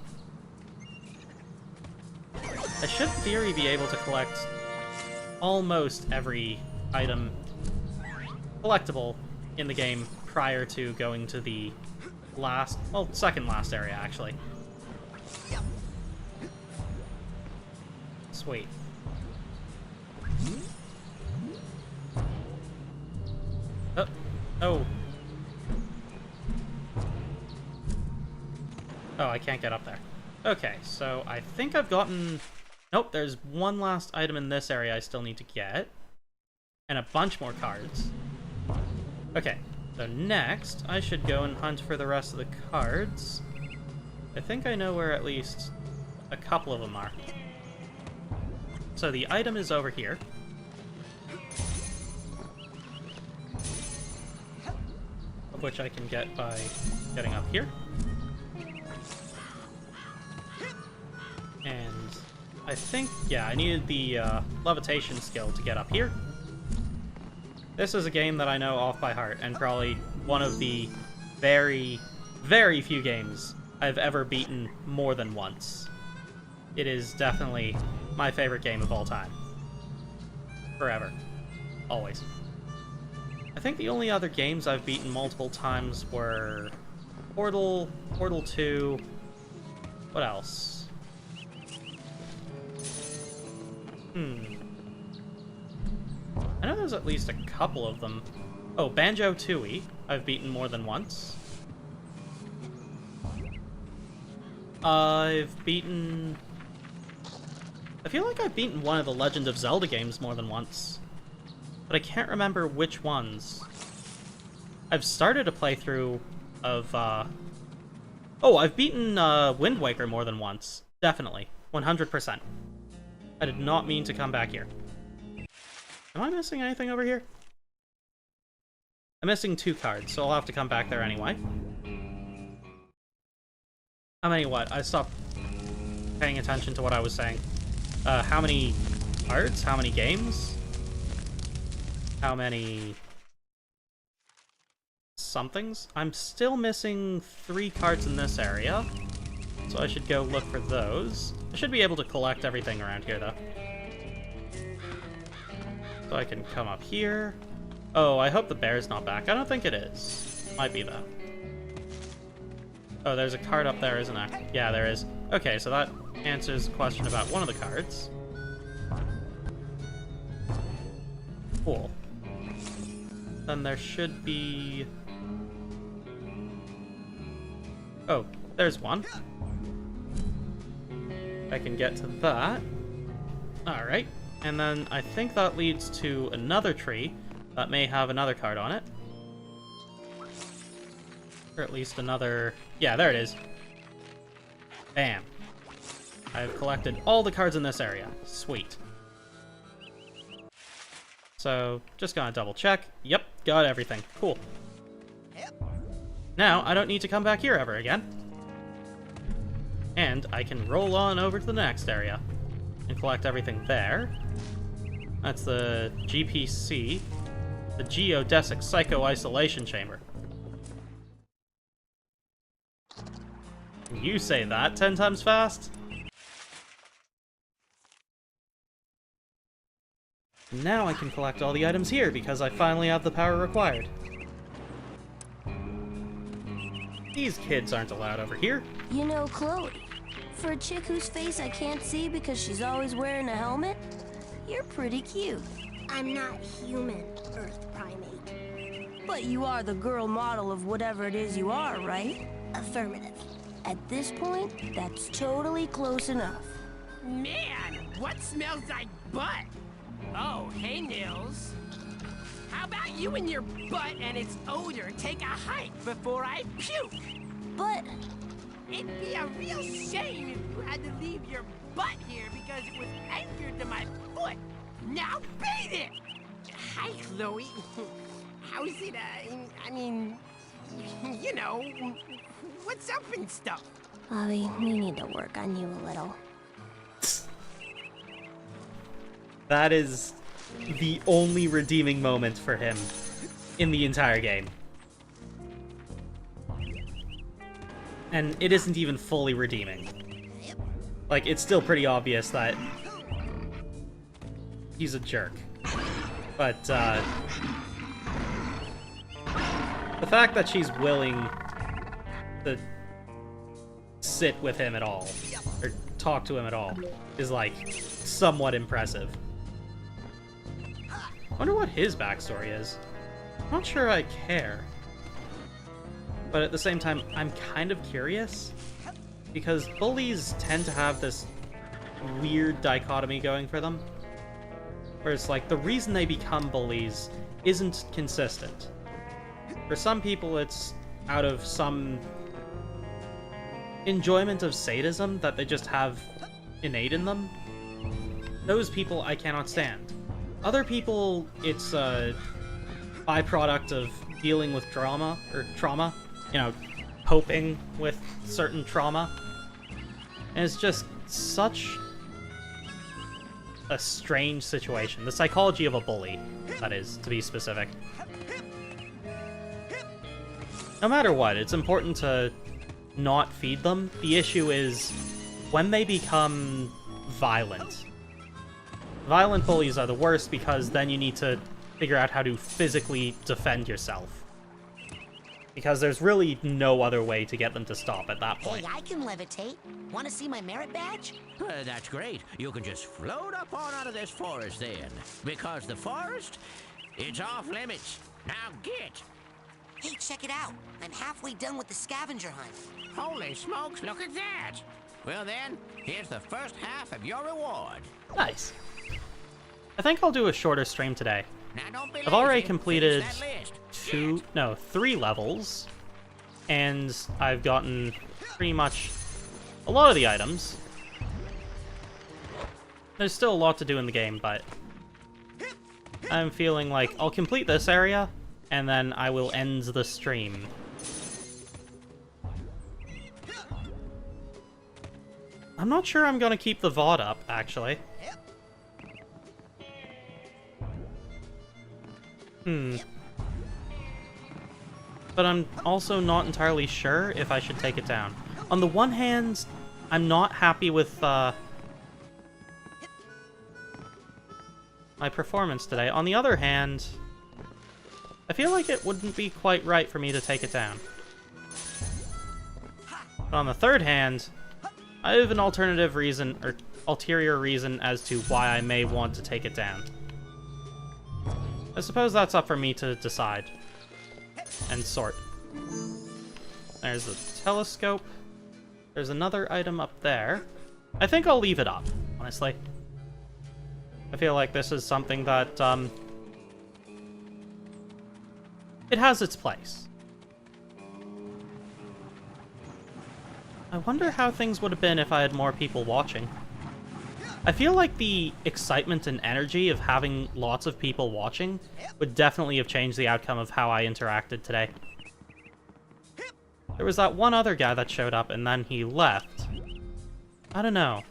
I should, in theory, be able to collect almost every item collectible in the game prior to going to the last, well, second last area, actually. Sweet. Oh. Oh. Oh, I can't get up there. Okay, so I think I've gotten... Nope, there's one last item in this area I still need to get. And a bunch more cards. Okay, so next, I should go and hunt for the rest of the cards. I think I know where at least a couple of them are. So the item is over here. Of which I can get by getting up here. And I think, yeah, I needed the levitation skill to get up here. This is a game that I know off by heart, and probably one of the very, very few games I've ever beaten more than once. It is definitely my favorite game of all time. Forever. Always. I think the only other games I've beaten multiple times were Portal, Portal 2, what else? I know there's at least a couple of them. Oh, Banjo-Tooie, I've beaten more than once. I've beaten... I feel like I've beaten one of the Legend of Zelda games more than once. But I can't remember which ones. I've started a playthrough of, Oh, I've beaten, Wind Waker more than once. Definitely. 100%. I did not mean to come back here. Am I missing anything over here? I'm missing 2 cards, so I'll have to come back there anyway. How many what? I stopped paying attention to what I was saying. How many cards? How many games? How many... somethings? I'm still missing 3 cards in this area, so I should go look for those. I should be able to collect everything around here, though. So I can come up here, Oh, I hope the bear's not back. I don't think it is. Might be, though. Oh, there's a card up there, isn't there? Yeah, there is. Okay, so that answers the question about one of the cards. Cool. Then there should be... Oh, there's one. I can get to that. Alright. And then I think that leads to another tree that may have another card on it. Or at least another... Yeah, there it is. Bam. I've collected all the cards in this area. Sweet. So, just gonna double check. Yep, got everything. Cool. Now, I don't need to come back here ever again. And I can roll on over to the next area and collect everything there. That's the GPC, the Geodesic Psycho-Isolation Chamber. You say that 10 times fast? Now I can collect all the items here because I finally have the power required. These kids aren't allowed over here. You know, Chloe, for a chick whose face I can't see because she's always wearing a helmet, you're pretty cute. I'm not human, Earth primate. But you are the girl model of whatever it is you are, right? Affirmative. At this point, that's totally close enough. Man, what smells like butt? Oh, hey, Nils. How about you and your butt and its odor take a hike before I puke? But... It'd be a real shame if you had to leave your butt here because it was anchored to my foot. Now beat it! Hi, Chloe. How's it, I mean, you know, what's up and stuff? Bobby, we need to work on you a little. That is the only redeeming moment for him in the entire game. And it isn't even fully redeeming. Like, it's still pretty obvious that he's a jerk. But, the fact that she's willing to sit with him at all, or talk to him at all, is, like, somewhat impressive. I wonder what his backstory is. I'm not sure I care. But at the same time, I'm kind of curious. Because bullies tend to have this weird dichotomy going for them. Where it's like, the reason they become bullies isn't consistent. For some people, it's out of some enjoyment of sadism that they just have innate in them. Those people I cannot stand. Other people, it's a byproduct of dealing with trauma, you know, coping with certain trauma. And it's just such a strange situation. The psychology of a bully, that is, to be specific. No matter what, it's important to not feed them. The issue is when they become violent. Violent bullies are the worst because then you need to figure out how to physically defend yourself. Because there's really no other way to get them to stop at that point. Hey, I can levitate. Want to see my merit badge? That's great. You can just float up on out of this forest then. Because the forest, it's off limits. Now get. Hey, check it out. I'm halfway done with the scavenger hunt. Holy smokes, look at that. Well then, here's the first half of your reward. Nice. I think I'll do a shorter stream today. Now don't be I've already lazy. completed Finish that list. 3 levels, and I've gotten pretty much a lot of the items. There's still a lot to do in the game, but I'm feeling like I'll complete this area, and then I will end the stream. I'm not sure I'm gonna keep the VOD up, actually. But I'm also not entirely sure if I should take it down. On the one hand, I'm not happy with my performance today. On the other hand, I feel like it wouldn't be quite right for me to take it down. But on the third hand, I have an alternative reason, or ulterior reason, as to why I may want to take it down. I suppose that's up for me to decide and sort. There's the telescope. There's another item up there. I think I'll leave it up, honestly. I feel like this is something that, it has its place. I wonder how things would have been if I had more people watching. I feel like the excitement and energy of having lots of people watching would definitely have changed the outcome of how I interacted today. There was that one other guy that showed up and then he left. I don't know.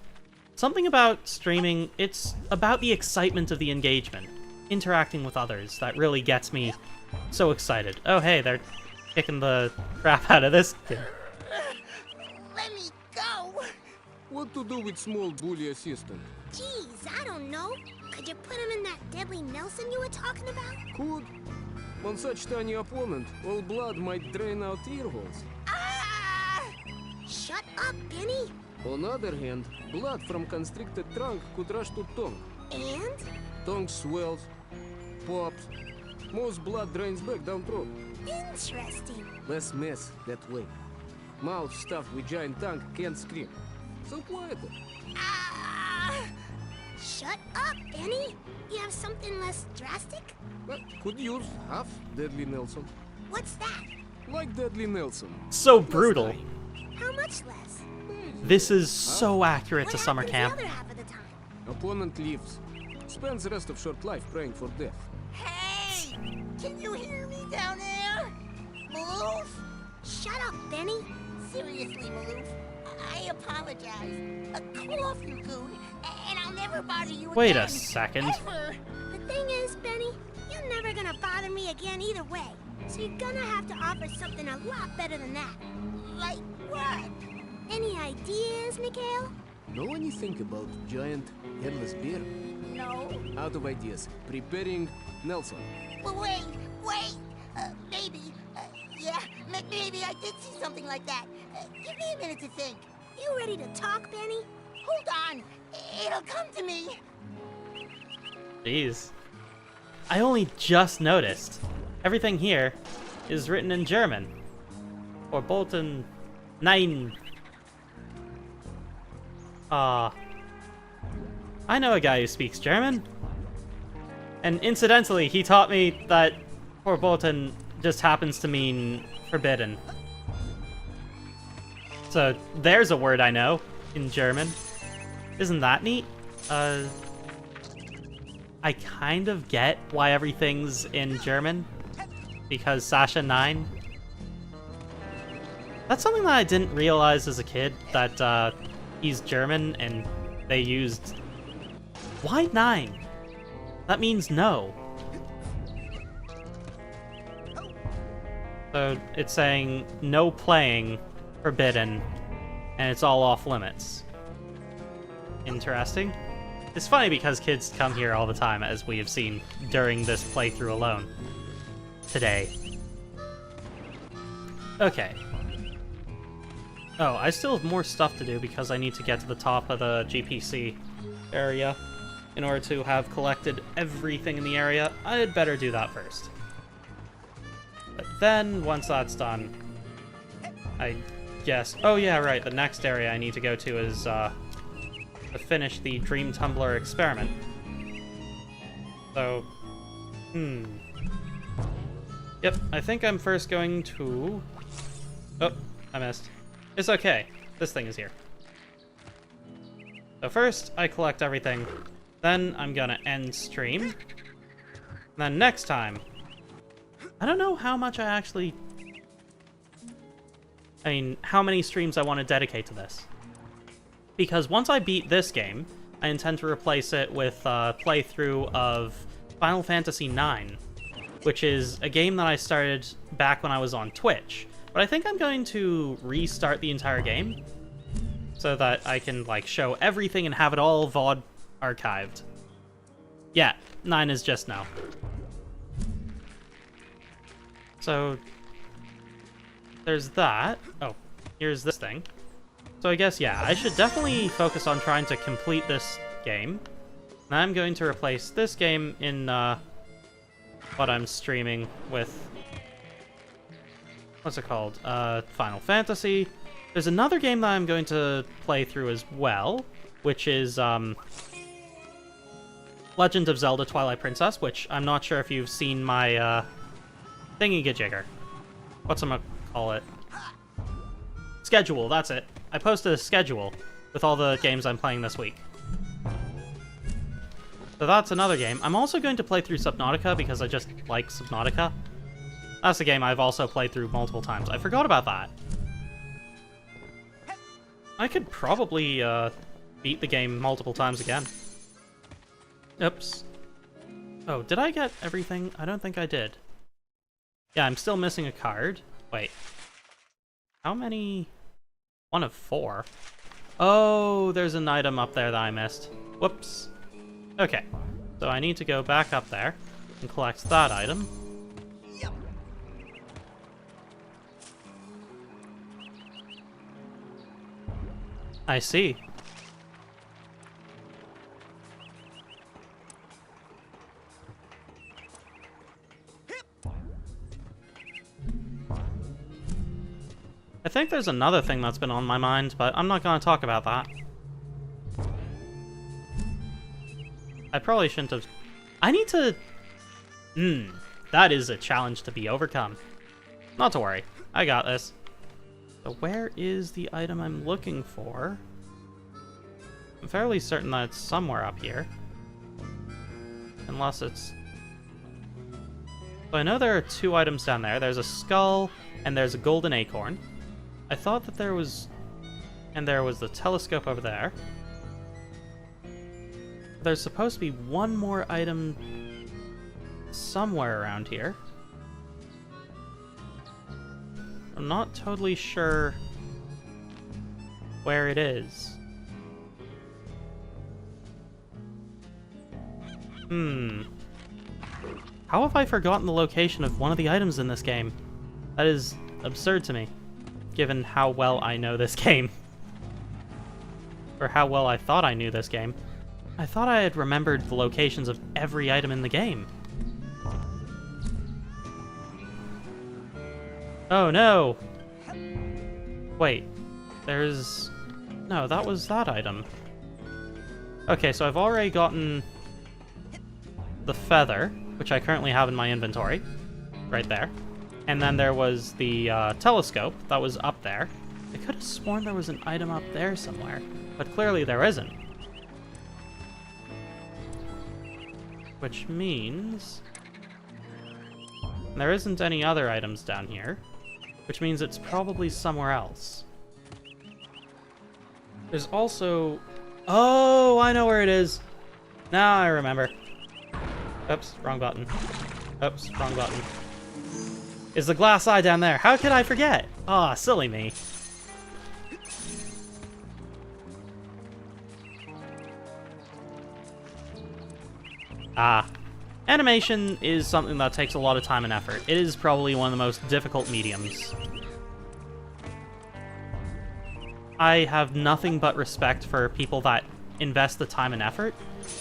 Something about streaming, it's about the excitement of the engagement, interacting with others, that really gets me so excited. Oh hey, they're kicking the crap out of this kid. Let me go! What to do with small bully assistant? Jeez, I don't know. Could you put him in that deadly Nelson you were talking about? Could. On such tiny opponent, all blood might drain out ear holes. Ah! Shut up, Benny! On other hand, blood from constricted trunk could rush to tongue. And? Tongue swells, pops. Most blood drains back down throat. Interesting. Less mess that way. Mouth stuffed with giant tongue can't scream. So quieter. Ah! Shut up, Benny! You have something less drastic? Well, could use half Deadly Nelson. What's that? Like Deadly Nelson. So brutal. How much less? This is so accurate to summer camp. The other half of the time? Opponent leaves. Spends the rest of short life praying for death. Hey! Can you hear me down there? Maloof? Shut up, Benny. Seriously, Maloof. I apologize. Cool off your goon, and I'll never bother you again. Wait a second. Ever. The thing is, Benny, you're never gonna bother me again either way. So you're gonna have to offer something a lot better than that. Like what? Any ideas, Mikhail? Know anything about giant headless bear? No. Out of ideas. Preparing Nelson. But wait. Maybe. Yeah, maybe I did see something like that. Give me a minute to think. You ready to talk, Benny? Hold on. It'll come to me. Jeez. I only just noticed. Everything here is written in German. Or Bolton 9. I know a guy who speaks German. And incidentally, he taught me that Bolton just happens to mean forbidden. So there's a word I know in German. Isn't that neat? I kind of get why everything's in German. Because Sasha 9. That's something that I didn't realize as a kid, that he's German and they used... Why 9? That means no. So it's saying no playing, forbidden, and it's all off limits. Interesting. It's funny because kids come here all the time, as we have seen during this playthrough alone. Today. Okay. Oh, I still have more stuff to do because I need to get to the top of the GPC area. In order to have collected everything in the area, I'd better do that first. But then, once that's done, I guess... Oh yeah, right, the next area I need to go to is, to finish the Dream Tumbler experiment. So, Yep, I think I'm first going to... Oh, I missed. It's okay, this thing is here. So first, I collect everything. Then I'm gonna end stream. And then next time, I don't know how much I actually... I mean, how many streams I want to dedicate to this. Because once I beat this game, I intend to replace it with a playthrough of Final Fantasy IX, which is a game that I started back when I was on Twitch. But I think I'm going to restart the entire game, so that I can, like, show everything and have it all VOD archived. Yeah, 9 is just no. So, there's that. Oh, here's this thing. So I guess, yeah, I should definitely focus on trying to complete this game. And I'm going to replace this game in what I'm streaming with. What's it called? Final Fantasy. There's another game that I'm going to play through as well, which is Legend of Zelda Twilight Princess, which I'm not sure if you've seen my thingy-gajigger. What's I'm gonna call it? Schedule, that's it. I posted a schedule with all the games I'm playing this week. So that's another game. I'm also going to play through Subnautica because I just like Subnautica. That's a game I've also played through multiple times. I forgot about that. I could probably beat the game multiple times again. Oops. Oh, did I get everything? I don't think I did. Yeah, I'm still missing a card. Wait. How many? 1 of 4. Oh, there's an item up there that I missed. Whoops. Okay. So I need to go back up there and collect that item. I see. I think there's another thing that's been on my mind, but I'm not going to talk about that. I probably shouldn't have... I need to... that is a challenge to be overcome. Not to worry. I got this. So where is the item I'm looking for? I'm fairly certain that it's somewhere up here. Unless it's... So I know there are 2 items down there. There's a skull, and there's a golden acorn. I thought that there was... And there was the telescope over there. There's supposed to be one more item somewhere around here. I'm not totally sure where it is. How have I forgotten the location of one of the items in this game? That is absurd to me, given how well I know this game. Or how well I thought I knew this game. I thought I had remembered the locations of every item in the game. Oh no! Wait, there's... No, that was that item. Okay, so I've already gotten the feather, which I currently have in my inventory. Right there. And then there was the telescope that was up there. I could have sworn there was an item up there somewhere, but clearly there isn't. Which means... there isn't any other items down here, which means it's probably somewhere else. There's also... Oh, I know where it is! Now I remember. Oops, wrong button. Oops, wrong button. Is the glass eye down there? How could I forget? Ah, silly me. Animation is something that takes a lot of time and effort. It is probably one of the most difficult mediums. I have nothing but respect for people that invest the time and effort,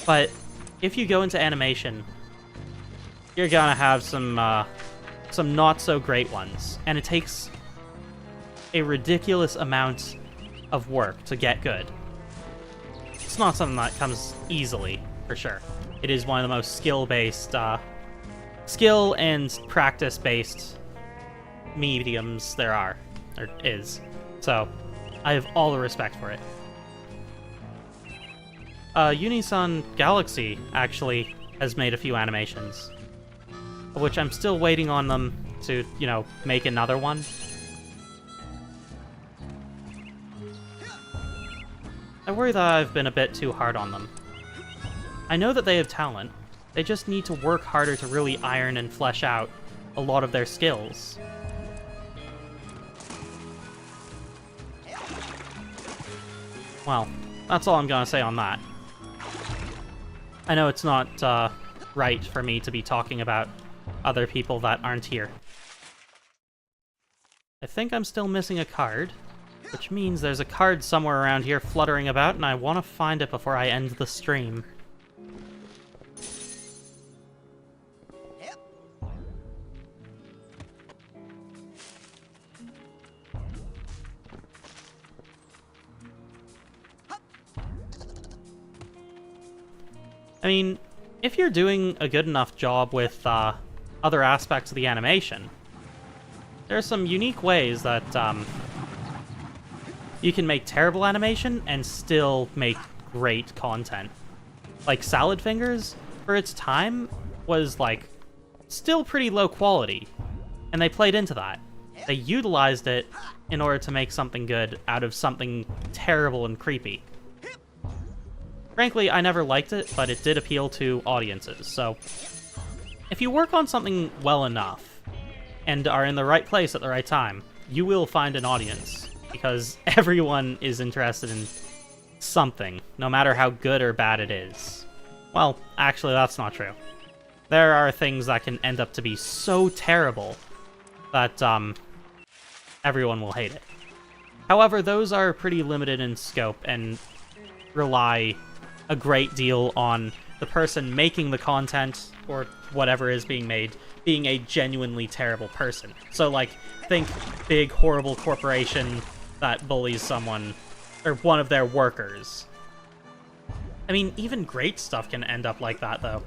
but if you go into animation, you're gonna have some not so great ones, and it takes a ridiculous amount of work to get good. It's not something that comes easily, for sure. It is one of the most skill-based, skill and practice-based mediums there are, or is. So, I have all the respect for it. Unison Galaxy actually has made a few animations, which I'm still waiting on them to, you know, make another one. I worry that I've been a bit too hard on them. I know that they have talent. They just need to work harder to really iron and flesh out a lot of their skills. Well, that's all I'm gonna say on that. I know it's not right for me to be talking about other people that aren't here. I think I'm still missing a card, which means there's a card somewhere around here fluttering about, and I want to find it before I end the stream. I mean, if you're doing a good enough job with other aspects of the animation, there are some unique ways that you can make terrible animation and still make great content. Like Salad Fingers, for its time, was like still pretty low quality, and they played into that. They utilized it in order to make something good out of something terrible and creepy. Frankly, I never liked it, but it did appeal to audiences, so if you work on something well enough and are in the right place at the right time, you will find an audience, because everyone is interested in something, no matter how good or bad it is. Well, actually, that's not true. There are things that can end up to be so terrible that everyone will hate it. However, those are pretty limited in scope and rely a great deal on the person making the content, or whatever is being made, being a genuinely terrible person. So, like, think big, horrible corporation that bullies someone, or one of their workers. I mean, even great stuff can end up like that, though.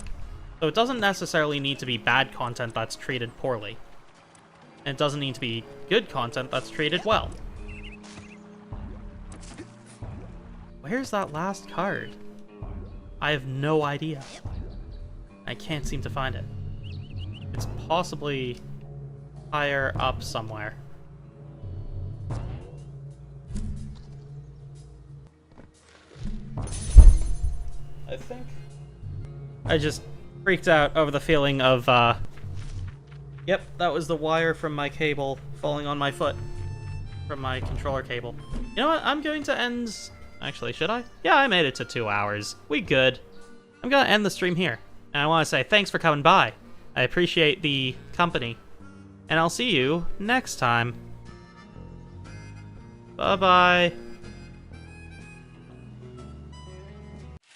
So it doesn't necessarily need to be bad content that's treated poorly. And it doesn't need to be good content that's treated well. Where's that last card? I have no idea. I can't seem to find it. It's possibly higher up somewhere. I think I just freaked out over the feeling of, yep, that was the wire from my cable falling on my foot from my controller cable. You know what? I'm going to end... Actually, should I? Yeah, I made it to 2 hours. We good. I'm gonna end the stream here. And I want to say thanks for coming by. I appreciate the company. And I'll see you next time. Bye-bye.